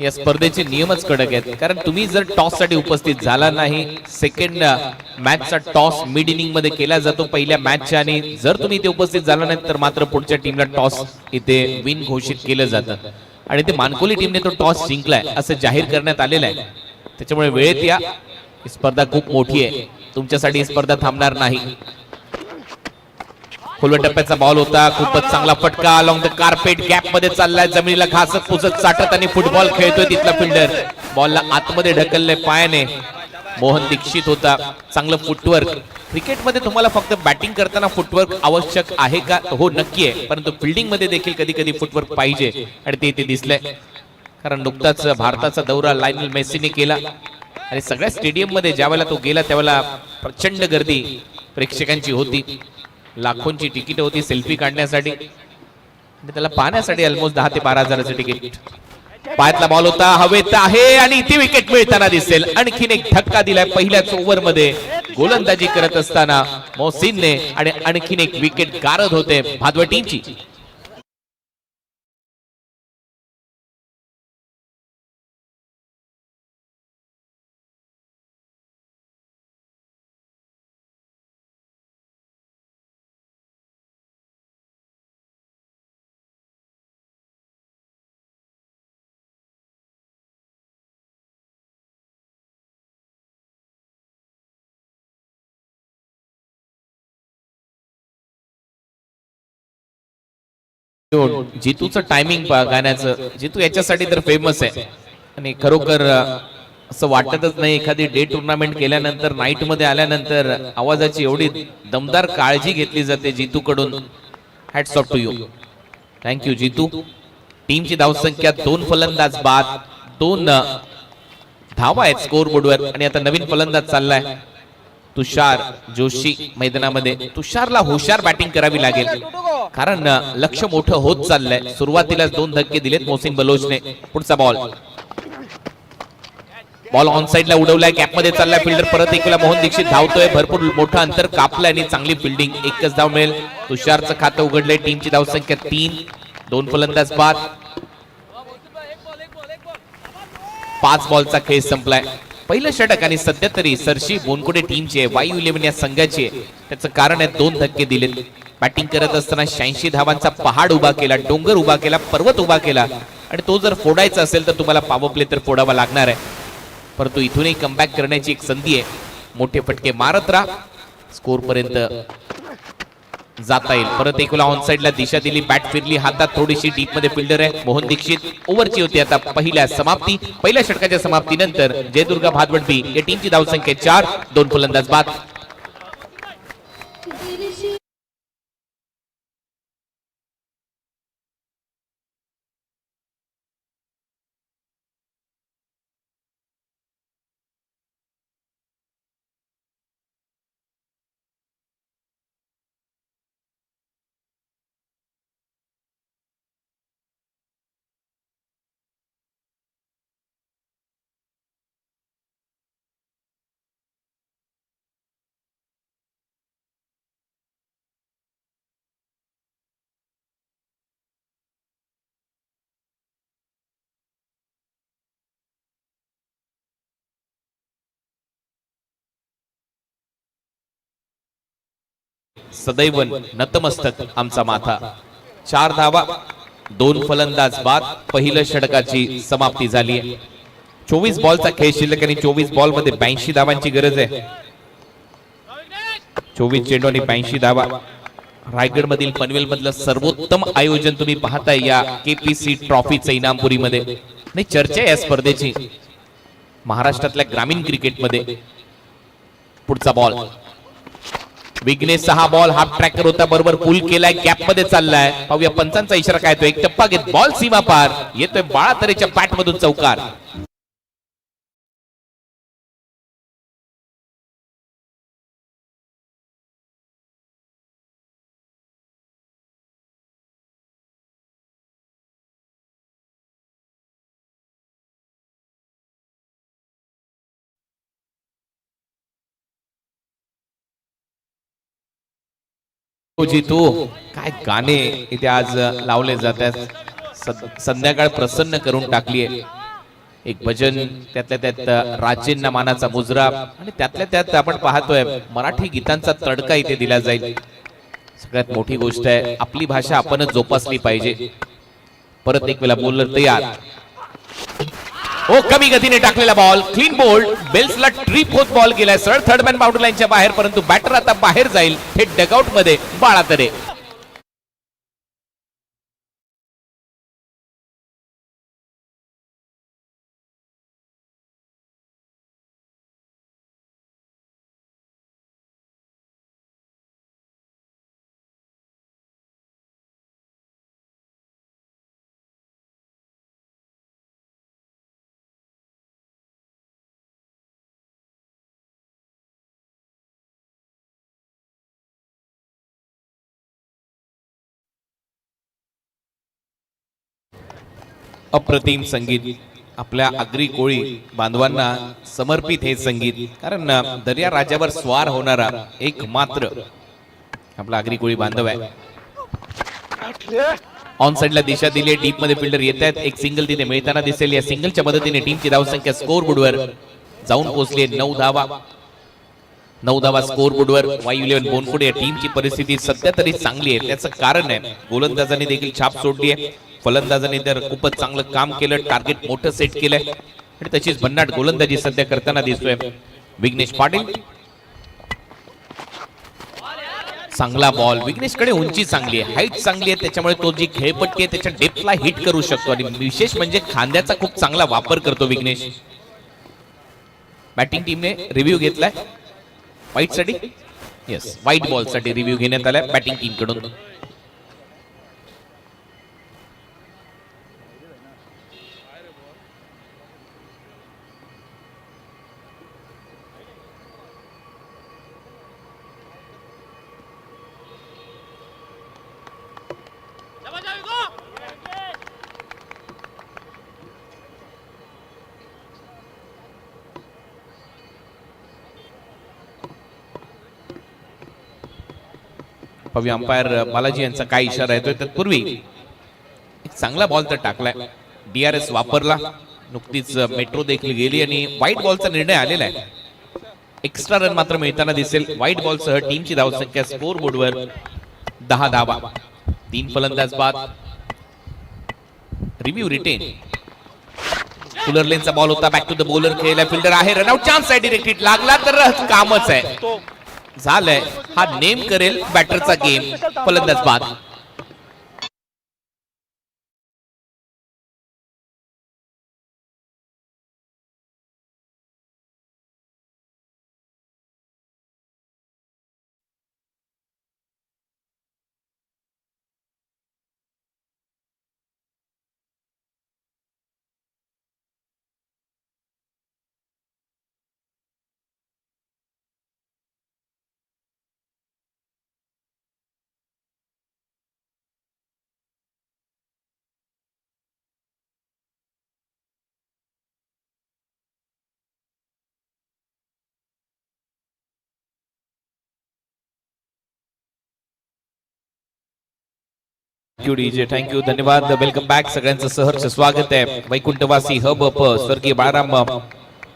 या स्पर्धेचे नियमच कडक आहेत. कारण तुम्ही जर टॉस साठी उपस्थित झाला नाही, सेकंड मॅचचा टॉस मिड इनिंग मध्ये केला जातो पहिल्या मॅचच्या, आणि जर तुम्ही इथे उपस्थित झाला नाही तर मात्र पुढच्या टीमला टॉस इथे विन घोषित केलं जातं. आणि ते मानकोली टीमने तो टॉस जिंकलाय असं जाहीर करण्यात आलेलं आहे. त्याच्यामुळे वेळेत या. ही स्पर्धा खूप मोठी आहे, तुमच्यासाठी ही स्पर्धा थांबणार नाही. खोलव्या टप्प्याचा बॉल होता, खूपच चांगला फटका अलॉंग द कार्पेट, गॅप मध्ये चाललाय, जमिनीला घासत पुसत चाटत आणि फुटबॉल खेळतोय तिथला फिल्डर. बॉलला आतमध्ये ढकलले पायाने. मोहन दीक्षित होता. चांगलं फुटवर्क. क्रिकेटमध्ये तुम्हाला फक्त बॅटिंग करताना फुटवर्क आवश्यक आहे का? हो, नक्की आहे, परंतु फिल्डिंग मध्ये देखील कधी कधी फुटवर्क पाहिजे आणि ते इथे दिसलंय. कारण नुकताच भारताचा दौरा लायनल मेसीने केला आणि सगळ्या स्टेडियम मध्ये ज्यावेळेला तो गेला त्यावेळेला प्रचंड गर्दी प्रेक्षकांची होती. लाखोंची तिकीट होती सेल्फी काढण्यासाठी, त्याला पाहण्यासाठी ऑलमोस्ट 10 ते 12 हजाराचं तिकीट. पायातला बॉल होता, हवेत आहे आणि इथे विकेट मिळताना दिसेल. आणखीन एक धक्का दिलाय पहिल्याच ओव्हर मध्ये गोलंदाजी करत असताना मोहसिनने, आणि आणखीन एक विकेट गारद होते भादवड टीमची. जितूचं टायमिंग गाण्याचं, जितू याच्यासाठी तर फेमस आहे आणि खरोखर असं वाटतच नाही एखादी डे टुर्नामेंट केल्यानंतर नाईट मध्ये आल्यानंतर आवाजाची एवढी दमदार काळजी घेतली जाते जितू कडून. Hats off to you. Thank you Jitu. टीमची धावसंख्या 2 फलंदाज बाद, 2 धावा आहेत स्कोर बोर्डवर आणि आता नवीन फलंदाज चाललाय तुषार जोशी मैदानामध्ये. तुषारला हुशार बॅटिंग करावी लागेल कारण लक्ष मोठं होत चाललंय. सुरुवातीलाच 2 धक्के दिलेत मोहसिन बलोचने. पुढचा बॉल, बॉल ऑन साइडला उडवलाय, गॅप मध्ये चाललाय फिल्डर. परत एकला मोहन दीक्षित धावतोय, भरपूर मोठं अंतर कापलंय आणि चांगली फिल्डिंग. एकच धाव मिळेल. तुषारचं खातं उघडलंय. टीमची धावसंख्या 3, 2 फलंदाज बाद. 5 बॉलचा खेळ संपलाय. पहिलं षटक आणि सध्या तरी सरशी बोनकोडे टीमची आहे, वायू 11 या संघाची आहे. त्याचं कारण आहे 2 धक्के दिलेत. बॅटिंग करत असताना 86 धावांचा पहाड उभा केला, डोंगर उभा केला, पर्वत उभा केला आणि तो जर फोडायचा असेल तर तुम्हाला पॉवर प्ले तर फोडावा लागणार आहे. परंतु इथूनही कमबॅक करण्याची एक संधी आहे. मोठे फटके मारत राहा, स्कोर पर्यंत जाता येईल. परत एकला ऑन साइडला दिशा दिली, बॅट फिरली हातात, थोडीशी डीप मध्ये फिल्डर आहे मोहन दीक्षित. ओव्हरची होती आता पहिल्या षटकाच्या समाप्तीनंतर जयदुर्गा भादवड बी या टीमची धावसंख्या 4, 2 फलंदाज बाद. सदैव नतमस्तक आमचा माथा. 4 धावा 2 फलंदाज बाद. पहिलं षटकाची समाप्ती झाली आहे. 24 बॉलचा खेळ शिल्लक आणि 24 बॉल मध्ये 82 धावांची गरज आहे. 24 चेंडू आणि 82 धावा. रायगड मधील पनवेल मधलं सर्वोत्तम आयोजन तुम्ही पाहताय या केपीसी ट्रॉफीचं इनामपुरीमध्ये. नाही चर्चा आहे या स्पर्धेची महाराष्ट्रातल्या ग्रामीण क्रिकेटमध्ये. पुढचा ball Vignesh 6 ball half tracker होता बरोबर पुल केलाय गॅप मध्ये चाललाय. पाहूया पंचांचा इशारा काय तो. एक टप्पा घेत बॉल सीमा पार येतोय बाळातरेच्या बॅट मधून चौकार. तू काय गाणे इथे आज लावले जातात. संध्याकाळ प्रसन्न करून टाकली आहे. एक भजन त्यातल्या त्यात राजेंना मानाचा मुजरा आणि त्यातल्या त्यात आपण पाहतोय मराठी गीतांचा तडका इथे दिला जाईल. सगळ्यात मोठी गोष्ट आहे आपली भाषा आपणच जोपासली पाहिजे. परत एक वेळा बॉलर तयार. ओ कमी गतीने टाकलेला बॉल क्लीन बोल्ड. बेल्सला ट्रिप होत बॉल गेलाय सरळ थर्ड मॅन बाउंड्री लाईनच्या बाहेर परंतु बॅटर आता बाहेर जाईल हे डगआउट मध्ये बाळातरे. अप्रतिम संगीत आपल्या आगरी कोळी बांधवांना समर्पित हे संगीत. कारण दर्या राजावर स्वार होणारा एक मात्र आपला आगरी कोळी बांधव आहे. ऑन साइडला दिशा दिली. डीप मध्ये फिल्डर येत आहेत. एक सिंगल तिथे मिळताना दिसेल. या सिंगलच्या मदतीने टीमची धावसंख्या स्कोर बोर्डवर जाऊन पोहोचली 9 धावा. 9 धावा स्कोर बोर्डवर. वाय11 बोनफुडे या टीमची परिस्थिती सध्या तरी चांगली आहे. त्याचं कारण आहे गोलंदाजांनी देखील छाप सोडली आहे. फलंदाजांनी तर खूपच चांगलं काम केलं. टार्गेट मोठं सेट केलंय आणि तशीच भन्नाट गोलंदाजी सध्या करताना दिसतोय विघ्नेश पाटील. चांगला बॉल. विघ्नेशकडे उंची चांगली आहे हाईट चांगली आहे त्याच्यामुळे तो जी खेळपट्टी आहे त्याच्या डेप्थला हिट करू शकतो आणि विशेष म्हणजे खांद्याचा खूप चांगला वापर करतो विघ्नेश. बॅटिंग टीमने रिव्ह्यू घेतलाय व्हाईट साठी. येस व्हाईट बॉल साठी रिव्ह्यू घेण्यात आलाय बॅटिंग टीम कडून. पाहूया अंपायर बालाजी यांचा काय इशारा येतोय. तत्पूर्वी एक चांगला बॉल तर टाकलाय. DRS वापरला. नुकतीच मेट्रो देखील गेली आणि व्हाईट बॉलचा निर्णय आलेला आहे. एक्स्ट्रा रन मात्र मिळताना दिसेल. व्हाईट बॉल सह टीमची धावसंख्या स्कोर बोर्डवर 10 धावा. 3 फलंदाज बाद. Review retain. फुलर लेनचा बॉल होता. बॅक टू द बॉलर खेळला. फिल्डर आहे. रनआउट चान्स आहे. डिरेक्ट हिट लागला तर कामच आहे. झालंय. हा नेम करेल बॅटरचा गेम. फलंदाज बाद. डीजे थँक्यू धन्यवाद. Welcome back. सगळ्यांचं सहर्ष स्वागत आहे. वैकुंठवासी हब अप स्वर्गीय बाळाराम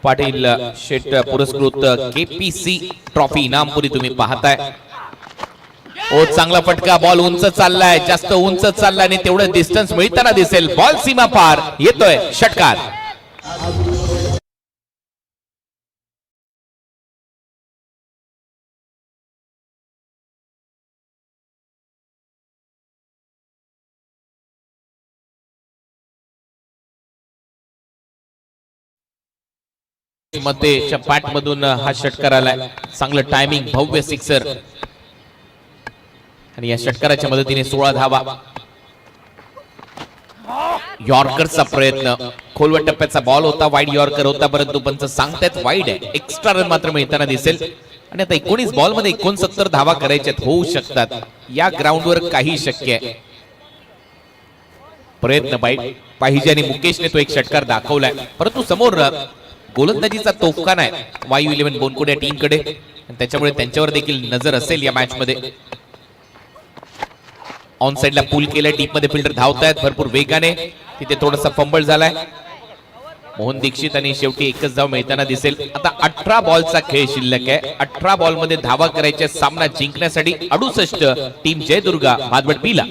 पाटील शेट पुरस्कृत केपीसी ट्रॉफी इनामपुरी तुम्ही पाहताय. ओ चांगला फटका, बॉल उंच चाललाय, जास्त उंच चाललाय आणि तेवढं डिस्टन्स मिळताना दिसेल. बॉल सीमा पार, येतोय षटकार. मतेच्या पॅट मधून हा षटकार आलाय. चांगलं टायमिंग, भव्य सिक्सर आणि या षटकाराच्या मदतीने 16 धावा. यॉर्करचा प्रयत्न, खोलवर टप्प्याचा बॉल होता, वाईड यॉर्कर होता, परंतु पंच सांगतायत वाईड आहे. एक्स्ट्रा रन मात्र मिळताना दिसेल. आणि आता 19 बॉल मध्ये 69 धावा करायच्यात, होऊ शकतात. या ग्राउंडवर काही शक्य आहे. प्रयत्न पाहिजे आणि मुकेशने तो एक षटकार दाखवलाय, परंतु समोर गोलंदाजीचा तोफखाना आहे वायू 11 बोनकुड या टीमकडे, त्याच्यामुळे त्यांच्यावर देखील नजर असेल या मॅच मध्ये. ऑन साइडला पूल केलंय, डीप मध्ये फिल्डर धावतायत भरपूर वेगाने. तिथे थोडासा फंबल झालाय मोहन दीक्षित आणि शेवटी एकच धाव मिळताना दिसेल. आता 18 बॉलचा खेळ शिल्लक आहे. 18 बॉल मध्ये धावा करायच्या. सामना जिंकण्यासाठी 68 टीम जयदुर्गा भादवड बीला.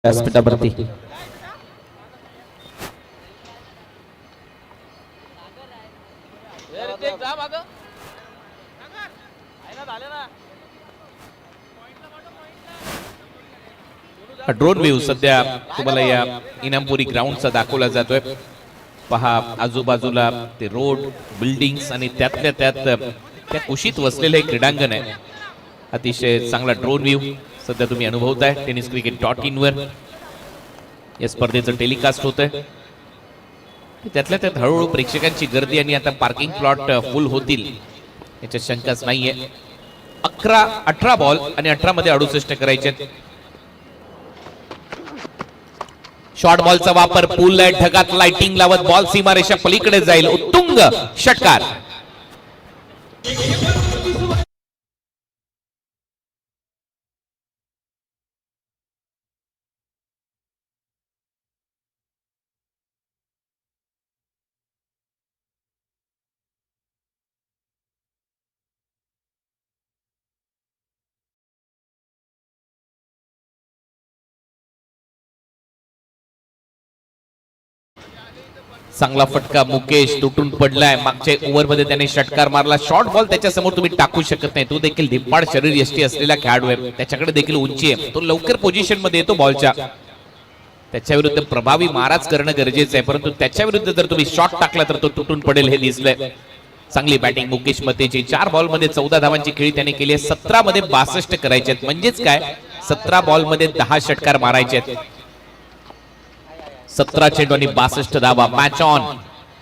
व्यासपीठावरती ड्रोन व्ह्यू सध्या तुम्हाला या इनामपुरी ग्राउंडचा दाखवला जातोय. पहा आजूबाजूला ते रोड, बिल्डिंग्स आणि त्यातल्या त्यात त्या कुशीत वसलेले क्रीडांगण आहे. अतिशय चांगला ड्रोन व्ह्यू सध्या तुम्ही अनुभवताय. tenniscricket.in वर या स्पर्धेचं टेलिकास्ट होतंय. त्यातल्या त्यात हळूहळू प्रेक्षकांची गर्दी आणि आता पार्किंग प्लॉट फुल होतील याच्यात शंकाच नाहीये. 18 बॉल आणि 18 मध्ये 68 करायचे. शॉर्ट बॉलचा वापर, पूल लाईट ढगात लाइटिंग लावत बॉल सीमारेषा पलीकडे जाईल. उत्तुंग षटकार. चांगला फटका, मुकेश तुटून पडलाय. मागच्या ओव्हरमध्ये त्याने षटकार मारला. शॉर्ट बॉल त्याच्या समोर तुम्ही टाकू शकत नाही. तो देखील धिप्पाड शरीर यष्टी असलेला खेळाडू आहे, त्याच्याकडे देखील उंची आहे. तो लवकर पोझिशन मध्ये येतो बॉलच्या. त्याच्या विरुद्ध प्रभावी माराच करणं गरजेचं आहे, परंतु त्याच्या विरुद्ध जर तुम्ही शॉट टाकला तर तो तुटून पडेल हे दिसलंय. चांगली बॅटिंग मुकेश मतेची. 4 बॉल मध्ये 14 धावांची खेळी त्याने केली आहे. 17 मध्ये 62 करायचे आहेत. म्हणजेच काय, 17 बॉल मध्ये 10 षटकार मारायचे आहेत. 17 चेंडू आणि 62 धावा. Match on.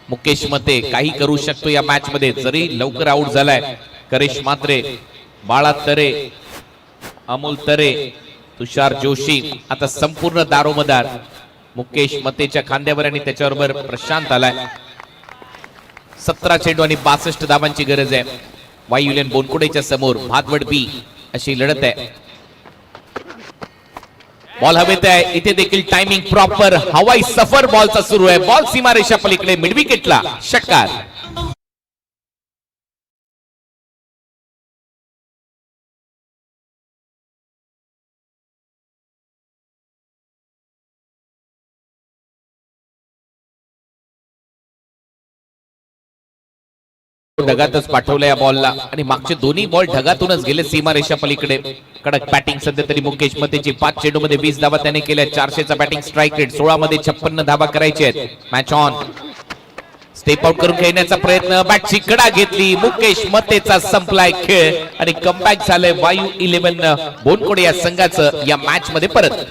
मुकेश मते काही करू शकतो या मॅच मध्ये, जरी लवकर आउट झालाय. करेश मात्रे, बाळा तरे, अमोल तरे, तुषार जोशी, आता संपूर्ण दारोमदार मुकेश मतेच्या खांद्यावर आणि त्याच्याबरोबर प्रशांत आलाय. 17 चेंडू आणि 62 धावांची गरज आहे. वायुलेन बोनकुडेच्या समोर भादवड बी अशी लढत आहे. बॉल हवेत आहे. इथे देखील टायमिंग प्रॉपर. हवाई सफर बॉलचा सुरू आहे. बॉल सीमारेषा पलीकडे मिड विकेटला. षटकार. ढगातच पाठवलं या बॉलला आणि मागचे दोन्ही बॉल ढगातूनच गेले सीमारेषा पलीकडे. कडक बॅटिंग सध्या तरी मुकेश मतेची. 5 चेंडू मध्ये 20 धावा त्याने केल्या. 400चा बॅटिंग स्ट्राईक रेट. 16 मध्ये 56 धावा करायचे आहेत. Match on. स्टेप आउट करून खेळण्याचा प्रयत्न. बॅटची कडा घेतली. मुकेश मतेचा संपलाय खेळ आणि कमबॅक झालंय वायू 11 बोनकुडे या संघाचं या मॅच मध्ये परत.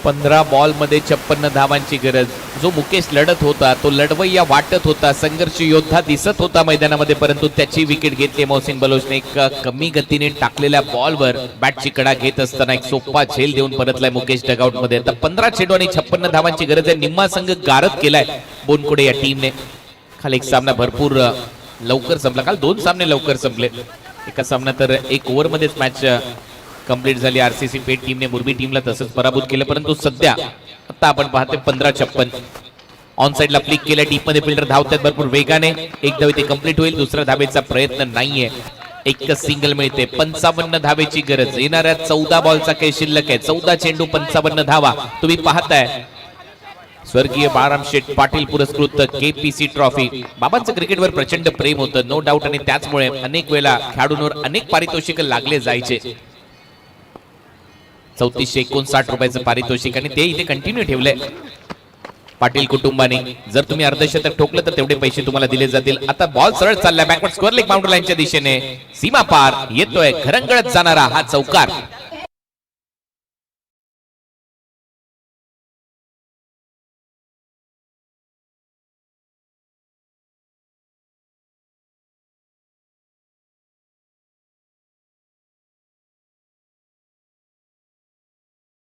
15 बॉल मध्ये 56 धावांची गरज. जो मुकेश लढत होता, तो लढवय्या वाटत होता, संघर्ष योद्धा दिसत होता मैदानामध्ये, परंतु त्याची विकेट घेतली मोहसिन बलोचने. एक कमी गतीने टाकलेल्या बॉलवर बॅटची कडा घेत असताना एक सोपा झेल देऊन परतलाय मुकेश डगआउट मध्ये. आता 15 चेंडू आणि 56 धावांची गरज आहे. निम्मा संघ गारद केलाय बोनकुडे या टीमने. काल एक सामना भरपूर लवकर संपला. काल 2 सामने लवकर संपले. एका सामना तर 1 ओव्हर मध्येच मॅच कंप्लीट झाली. आरसीसी पेट टीमने मुरबी टीमला तसंच पराभूत केलं. परंतु सध्या आता आपण पाहतोय 15-56 ऑन साइडला फ्लिक केलं. डीप मध्ये फिल्डर धावतात भरपूर वेगाने. एक धाव इथे कंप्लीट होईल. दुसऱ्या धावेचा प्रयत्न नाहीये. एकच सिंगल मिळते. 55 धावेची गरज. येणाऱ्या 14 बॉलचा काही शिल्लक आहे. 14 चेंडू 55 धावा. तुम्ही पाहताय स्वर्गीय बाळाराम शेठ पाटील पुरस्कृत केपीसी ट्रॉफी. बाबांचं क्रिकेटवर प्रचंड प्रेम होतं, नो डाऊट, आणि त्याचमुळे अनेक वेळा खेळाडूंवर अनेक पारितोषिक लागले जायचे. 3459 रुपयाचं पारितोषिक आणि ते इथे कंटिन्यू ठेवलंय पाटील कुटुंबाने. जर तुम्ही अर्धशतक ठोकलं तर तेवढे पैसे तुम्हाला दिले जातील. आता बॉल सरळ चाललाय बॅकवर्ड स्क्वेअर लेग बाउंड्री लाईनच्या दिशेने. सीमा पार येतोय घरंगळत जाणारा हा चौकार.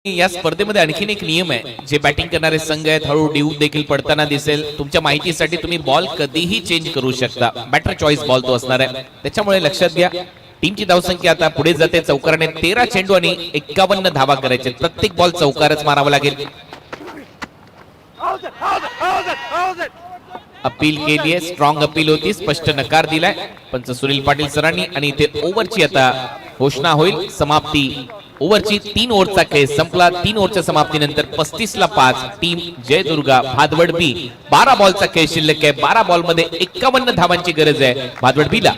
या स्पर्धेमध्ये आणखीन एक नियम आहे. जे बॅटिंग करणारे संघ आहेत हळू डिव देखील पडताना दिसेल. तुमच्या माहितीसाठी तुम्ही बॉल कधीही चेंज करू शकता. बॅटर चॉईस बॉल तो असणार आहे. त्याच्यामुळे लक्षात घ्या टीमची धावसंख्या आता पुढे जाते. चौकाराने 13 चेंडू आणि 51 धावा करायचे. प्रत्येक बॉल चौकारच मारावा लागेल. अपील केली आहे. स्ट्रॉंग अपील होती. स्पष्ट नकार दिलाय पंच सुनील पाटील सरांनी. आणि इथे ओव्हरची आता घोषणा होईल. समाप्ती ओव्हरची. 3 ओव्हरचा खेळ संपला. 3 ओव्हरच्या समाप्तीनंतर 35-5 टीम जयदुर्गा भादवड बी. 12 बॉलचा खेळ शिल्लक आहे. 12 बॉल मध्ये 51 धावांची गरज आहे भादवड बीला.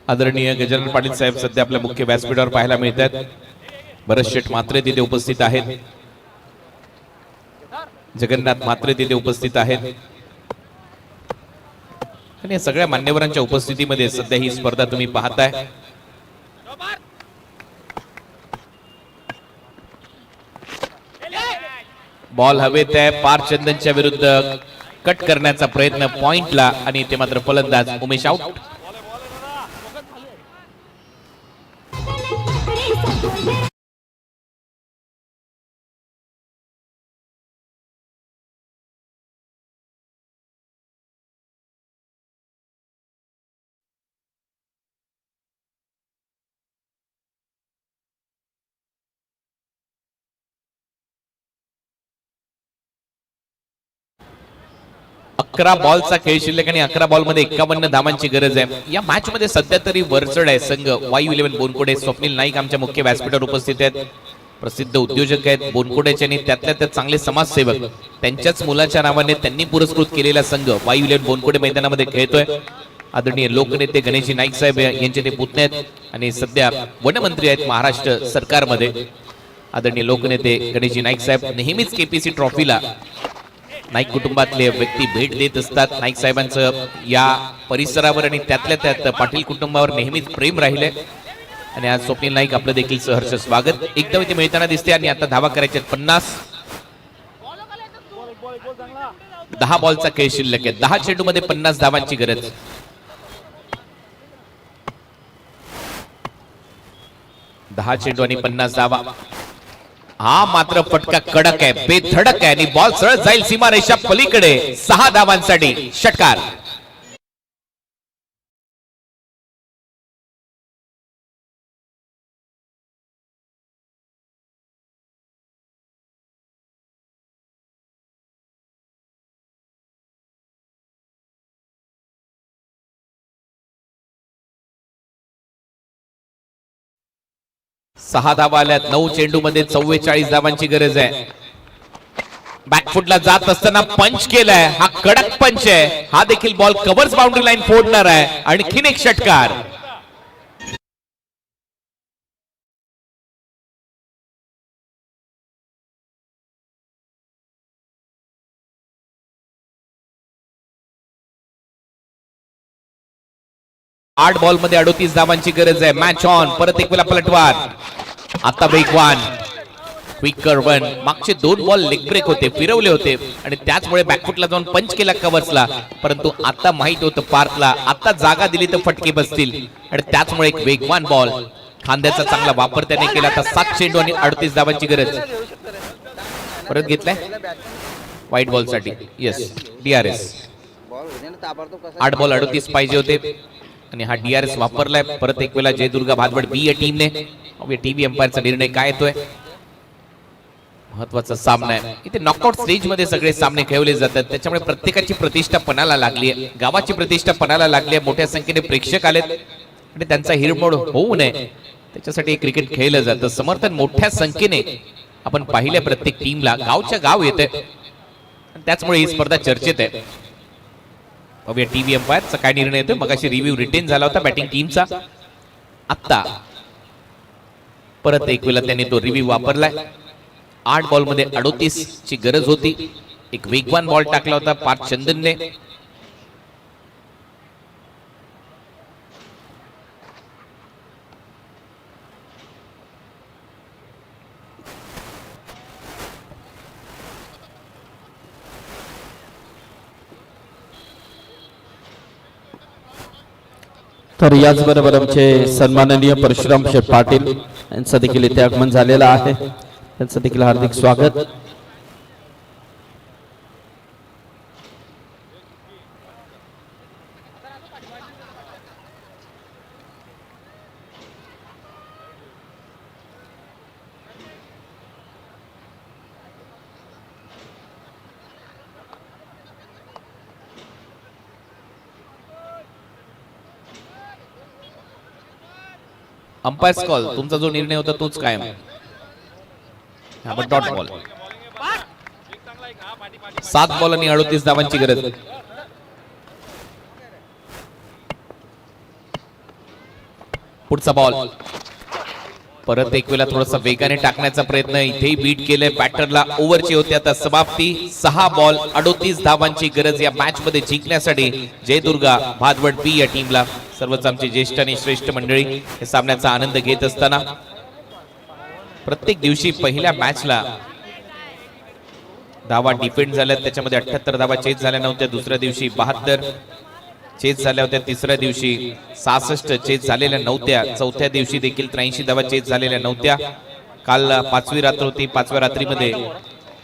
आदरणीय गजानन पाटील साहेब सध्या आपल्या मुख्य व्यासपीठावर पाहायला मिळतात. भरत शेठ म्हात्रे तिथे उपस्थित आहेत. जगन्नाथ म्हात्रे तिथे उपस्थित आहेत. आणि या सगळ्या मान्यवरांच्या उपस्थितीमध्ये सध्या ही स्पर्धा तुम्ही पाहताय. बॉल हवेत आहे. पार चंदनच्या विरुद्ध कट करण्याचा प्रयत्न पॉइंटला आणि ते मात्र फलंदाज उमेश आउट. अकरा बॉलचा खेळ शिल्लक आणि 11 बॉल मध्ये 51 धावांची गरज आहे. या मॅच मध्ये सध्या तरी वरचढ आहे संघ वायू 11 बोनकोडे. स्वप्नील नाईक आमच्या मुख्य व्यासपीठावर उपस्थित आहेत. प्रसिद्ध उद्योजक आहेत बोनकोडेचे आणि त्यातल्या त्यात चांगले समाजसेवक. त्यांच्याच मुलाच्या नावाने त्यांनी पुरस्कृत केलेला संघ वायू 11 बोनकोडे मैदानामध्ये खेळतोय. आदरणीय लोकनेते गणेशजी नाईक साहेब यांचे ते पुतणे आहेत आणि सध्या वनमंत्री आहेत महाराष्ट्र सरकारमध्ये. आदरणीय लोकनेते गणेशजी नाईक साहेब नेहमीच केपीसी ट्रॉफीला नाईक कुटुंबातले व्यक्ती भेट देत असतात. नाईक साहेबांचं या परिसरावर आणि त्यातल्या त्यात पाटील कुटुंबावर नेहमीच प्रेम राहिले आणि आज स्वप्नील नाईक आपलं देखील सहर्ष स्वागत. एकदम इथे मिळताना दिसते आणि आता धावा करायचे 50. 10 बॉलचा खेळ शिल्लक आहे. 10 चेंडू मध्ये 50 धावांची गरज. दहा चेंडू आणि 50 धावा. हा मात्र फटका कडक आहे, बेधडक आहे आणि बॉल सरळ जाईल सीमारेषा पलीकडे. 6 धावांसाठी षटकार. 6 धावा आल्यात 9 चेंडू मध्ये 44 धावांची गरज आहे. बॅकफुटला जात असताना पंच केलाय, हा कडक पंच आहे, हा देखील बॉल कव्हर्स बाउंड्री लाईन फोडणार आहे. आणखीन एक षटकार. आठ बॉल मध्ये 38 धावांची गरज आहे. Match on. परत एक वेळा पलटवार. आता वेगवान क्विकर वन. मागचे 2 बॉल लेग ब्रेक होते, फिरवले होते आणि त्याचमुळे बॅकफुटला जाऊन पंच केला कव्हर्सला. परंतु आता माहित होतं पार्कला आता जागा दिली तर फटके बसतील आणि त्याचमुळे एक वेगवान बॉल. खांद्याचा चांगला वापर त्याने केला. आता 7 चेंडू आणि 38 धावांची गरज. परत घेतलाय व्हाईट बॉल साठी. Yes DRS. 8 बॉल 38 पाहिजे होते आणि हा DRS वापरलाय. परत एक वेळा जयदुर्गा भादवड बी या टीमने. टीव्ही अंपायरचा निर्णय काय येतोय. महत्वाचा सामना आहे. इथे नॉकआउट स्टेज मध्ये सगळे सामने खेळले जातात, त्याच्यामुळे प्रत्येकाची प्रतिष्ठा पणाला लागली आहे, गावाची प्रतिष्ठा पणाला लागली आहे. मोठ्या संख्येने प्रेक्षक आलेत आणि त्यांचा हिरमोड होऊ नये त्याच्यासाठी क्रिकेट खेळलं जातं. समर्थन मोठ्या संख्येने आपण पाहिल्या प्रत्येक टीमला गावच्या गाव येते त्याचमुळे ही स्पर्धा चर्चेत आहे. बघूया टीव्ही अंपायरचा काय निर्णय येतोय. मगाशी रिव्ह्यू रिटेन झाला होता बॅटिंग टीमचा. आता परत एक वेळा त्यांनी तो रिव्ह्यू वापरलाय. 8 बॉल मध्ये 38 ची गरज होती. एक वेगवान बॉल टाकला होता पार्थ चंदनने. तर याचबरोबर आमचे सन्माननीय परशुराम शेठ पाटील यांचं देखील इथे आगमन झालेलं आहे. त्यांचं देखील हार्दिक स्वागत. Umpires call. तुमचा जो निर्णय होता तोच कायम. Dot ball. 7 बॉल आणि 38 धावांची गरज. पुढचा बॉल. परत एक वेळा थोडासा वेगाने टाकण्याचा प्रयत्न. इथेही बीट केलंय बॅटरला. ओव्हरची होती आता समाप्ती. 6 बॉल 38 धावांची गरज या मॅच मध्ये जिंकण्यासाठी जयदुर्गा भादवड बी या टीमला. सर्वच आमचे ज्येष्ठ आणि श्रेष्ठ मंडळी या सामन्याचा आनंद घेत असताना प्रत्येक दिवशी पहिल्या मॅचला धावा डिफेंड झाल्या, त्याच्यामध्ये 78 धावा चेज झाल्या नव्हत्या. दुसऱ्या दिवशी 72 चेज झाल्या होत्या. तिसऱ्या दिवशी 66 चेज झालेल्या नव्हत्या. चौथ्या दिवशी देखील 83 धावा चेज झालेल्या नव्हत्या. काल 5वी रात्र होती. 5व्या रात्रीमध्ये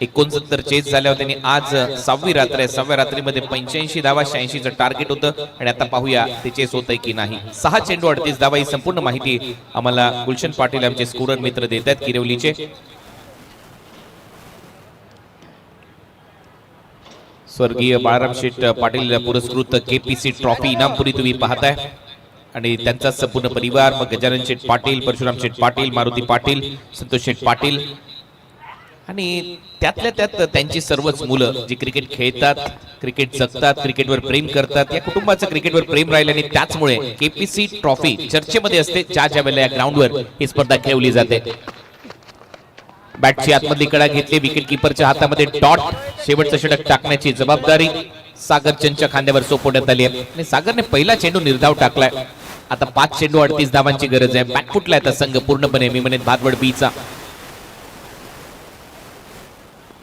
69 चेज झाल्या होत्या आणि आज 6वी रात्र आहे. 6व्या रात्रीमध्ये 85 धावा 86चं टार्गेट होतं आणि आता पाहूया ते चेस होतंय की नाही. 6 चेंडू 38 धावा ही संपूर्ण माहिती आम्हाला गुलशन पाटील आमचे स्कोरर मित्र देत आहेत किरवलीचे. स्वर्गीय बाळाराम शेठ पाटील पुरस्कृत KPC ट्रॉफी इनामपुरी तुम्ही पाहताय आणि त्यांचा संपूर्ण परिवार. मग गजानन शेठ पाटील, परशुराम शेठ पाटील, मारुती पाटील, संतोष शेठ पाटील आणि त्यातल्या त्यात त्यांची सर्वच मुलं जी क्रिकेट खेळतात, क्रिकेट जगतात, क्रिकेटवर प्रेम करतात. या कुटुंबाचं क्रिकेटवर प्रेम राहिलं आणि त्याचमुळे KPC ट्रॉफी चर्चेमध्ये असते ज्या वेळेला या ग्राउंडवर ही स्पर्धा खेळली जाते. बॅटची आतमधली कडा घेतली. विकेट किपरच्या हातामध्ये डॉट. शेवटचं षटक टाकण्याची जबाबदारी सागर चंदच्या खांद्यावर सोपवण्यात आली आहे आणि सागरने पहिला चेंडू निर्धाव टाकलाय. आता 5 चेंडू 38 धावांची गरज आहे. बॅकफुटला आता संघ पूर्णपणे मी म्हणेन भादवड बीचा.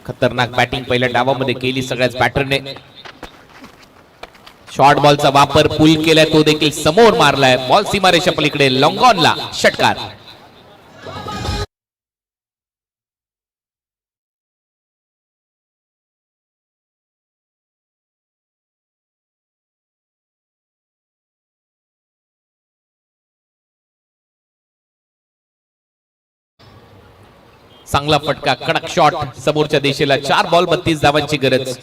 खतरनाक बॅटिंग पहिल्या डावामध्ये केली सगळ्याच बॅटरने. शॉर्ट बॉलचा वापर पुल केलाय, तो देखील समोर मारलाय. बॉल सीमारेषा पलीकडे लॉंगॉनला षटकार. चांगला फटका, कडक शॉट समोरच्या दिशेला. 4 बॉल 32 धावांची गरज.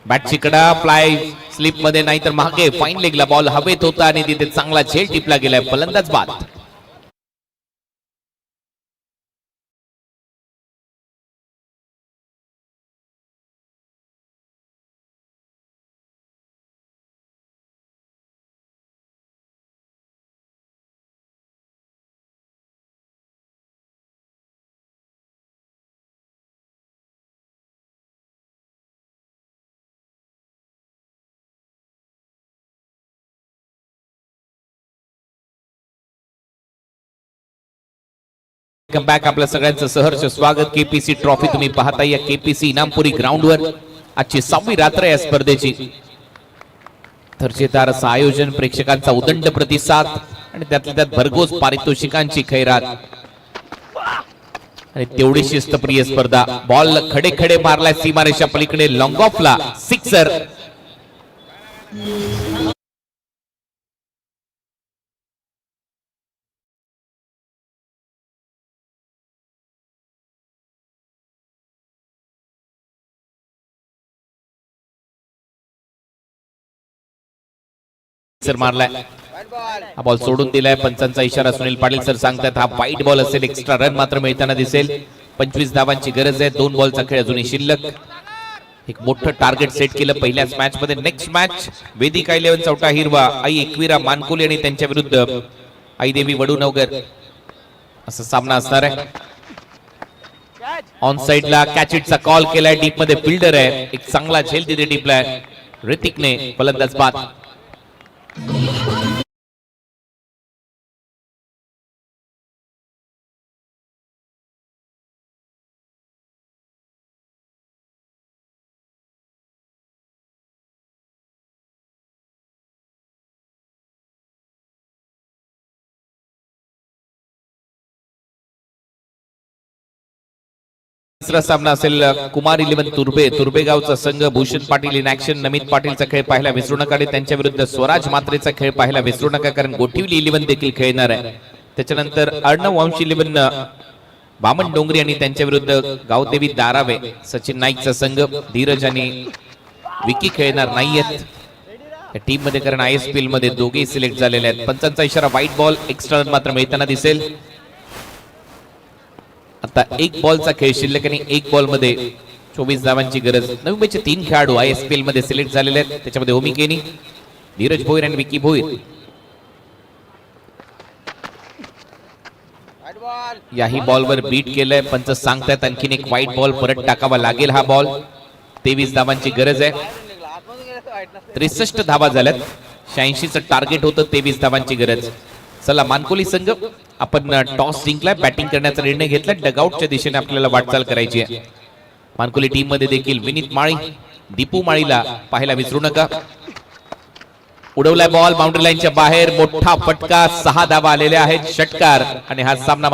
बॅटची कडा फ्लाय स्लिप मध्ये नाही तर मागे फाईन लेगला बॉल हवेत होता आणि तिथे चांगला झेल टिपला गेलाय. फलंदाज बाद. बॅक आपल्या सगळ्यांचं सहर्ष स्वागत. केपीसी ट्रॉफी तुम्ही पाहता या केपीसी इनामपुरी ग्राउंडवर. आजची 6वी रात्र या स्पर्धेची. दर्जेदार असं आयोजन, प्रेक्षकांचा उदंड प्रतिसाद आणि त्यातल्या त्यात भरघोस पारितोषिकांची खैरात आणि तेवढी शिस्तप्रिय स्पर्धा. बॉल खडे खडे मारलाय सीमारेषा पलीकडे, लॉंग ऑफला सिक्सर. सर मारलाय, हा बॉल सोडून दिलाय. पंचांचा इशारा सुनील पाटील सर सांगतात हा वाईट बॉल असेल. एक्स्ट्रा रन मात्र मिळताना दिसेल. 25 धावांची गरज आहे. 2 बॉलचा खेळ अजूनही शिल्लक. एक मोठं टार्गेट सेट केलं पहिल्याच मॅच मध्ये. नेक्स्ट मॅच वेदिका 11 चौटा हिरवा, आई एकविरा मानकोली आणि त्यांच्या विरुद्ध आई देवी वडूनवगर असा सामना असणार आहे. ऑन साइडला कॅच इटचा कॉल केलाय. डीप मध्ये फिल्डर आहे. एक चांगला झेल तिथे टिपलाय ऋतिकने. फलंदाज बाद. तिसरा सामना असेल कुमार 11 तुर्बेगावचा संघ. Bhushan Patil in action. नमित पाटीलचा खेळ पाहायला विसरू नका. त्यांच्या विरुद्ध स्वराज मात्रेचा खेळ पाहायला विसरू नका, कारण गोठिवली 11 देखील खेळणार आहे. त्याच्यानंतर अर्णव वंशी 11 बामण डोंगरी आणि त्यांच्या विरुद्ध गावदेवी दारावे. सचिन नाईकचा संघ. धीरज आणि विकी खेळणार नाहीयेत या टीम मध्ये, कारण ISPL मध्ये दोघेही सिलेक्ट झालेले आहेत. पंचांचा इशारा व्हाईट बॉल. एक्स्ट्रा रन मात्र मिळताना दिसेल. आता 1 बॉलचा खेळ शिल्लक आणि 1 बॉल मध्ये 24 धावांची गरज. नवी मुंबईचे 3 खेळाडू ISPL मध्ये सिलेक्ट झालेले आहेत. त्याच्यामध्ये ओमी केनी, धीरज भोईर आणि विकी भोईर. याही बॉलवर बीट केलंय. पंच सांगतायत आणखीन एक व्हाईट बॉल परत टाकावा लागेल. हा बॉल 23 धावांची गरज आहे. 63 धावा झाल्यात. 86चं टार्गेट होतं. 23 धावांची गरज. चला मानकोली संघ, आपण टॉस जिंकलाय. बॅटिंग करण्याचा निर्णय घेतला. डगआउटच्या दिशेने आपल्याला वाटचाल करायची आहे. मानकोली टीम मध्ये देखील विनीत माळी, दीपू माळीला पाहायला विसरू नका. उडवलाय बॉल बाउंड्री लाईनच्या बाहेर. मोठा फटका. 6 धावा आलेल्या आहेत. षटकार आणि हा सामना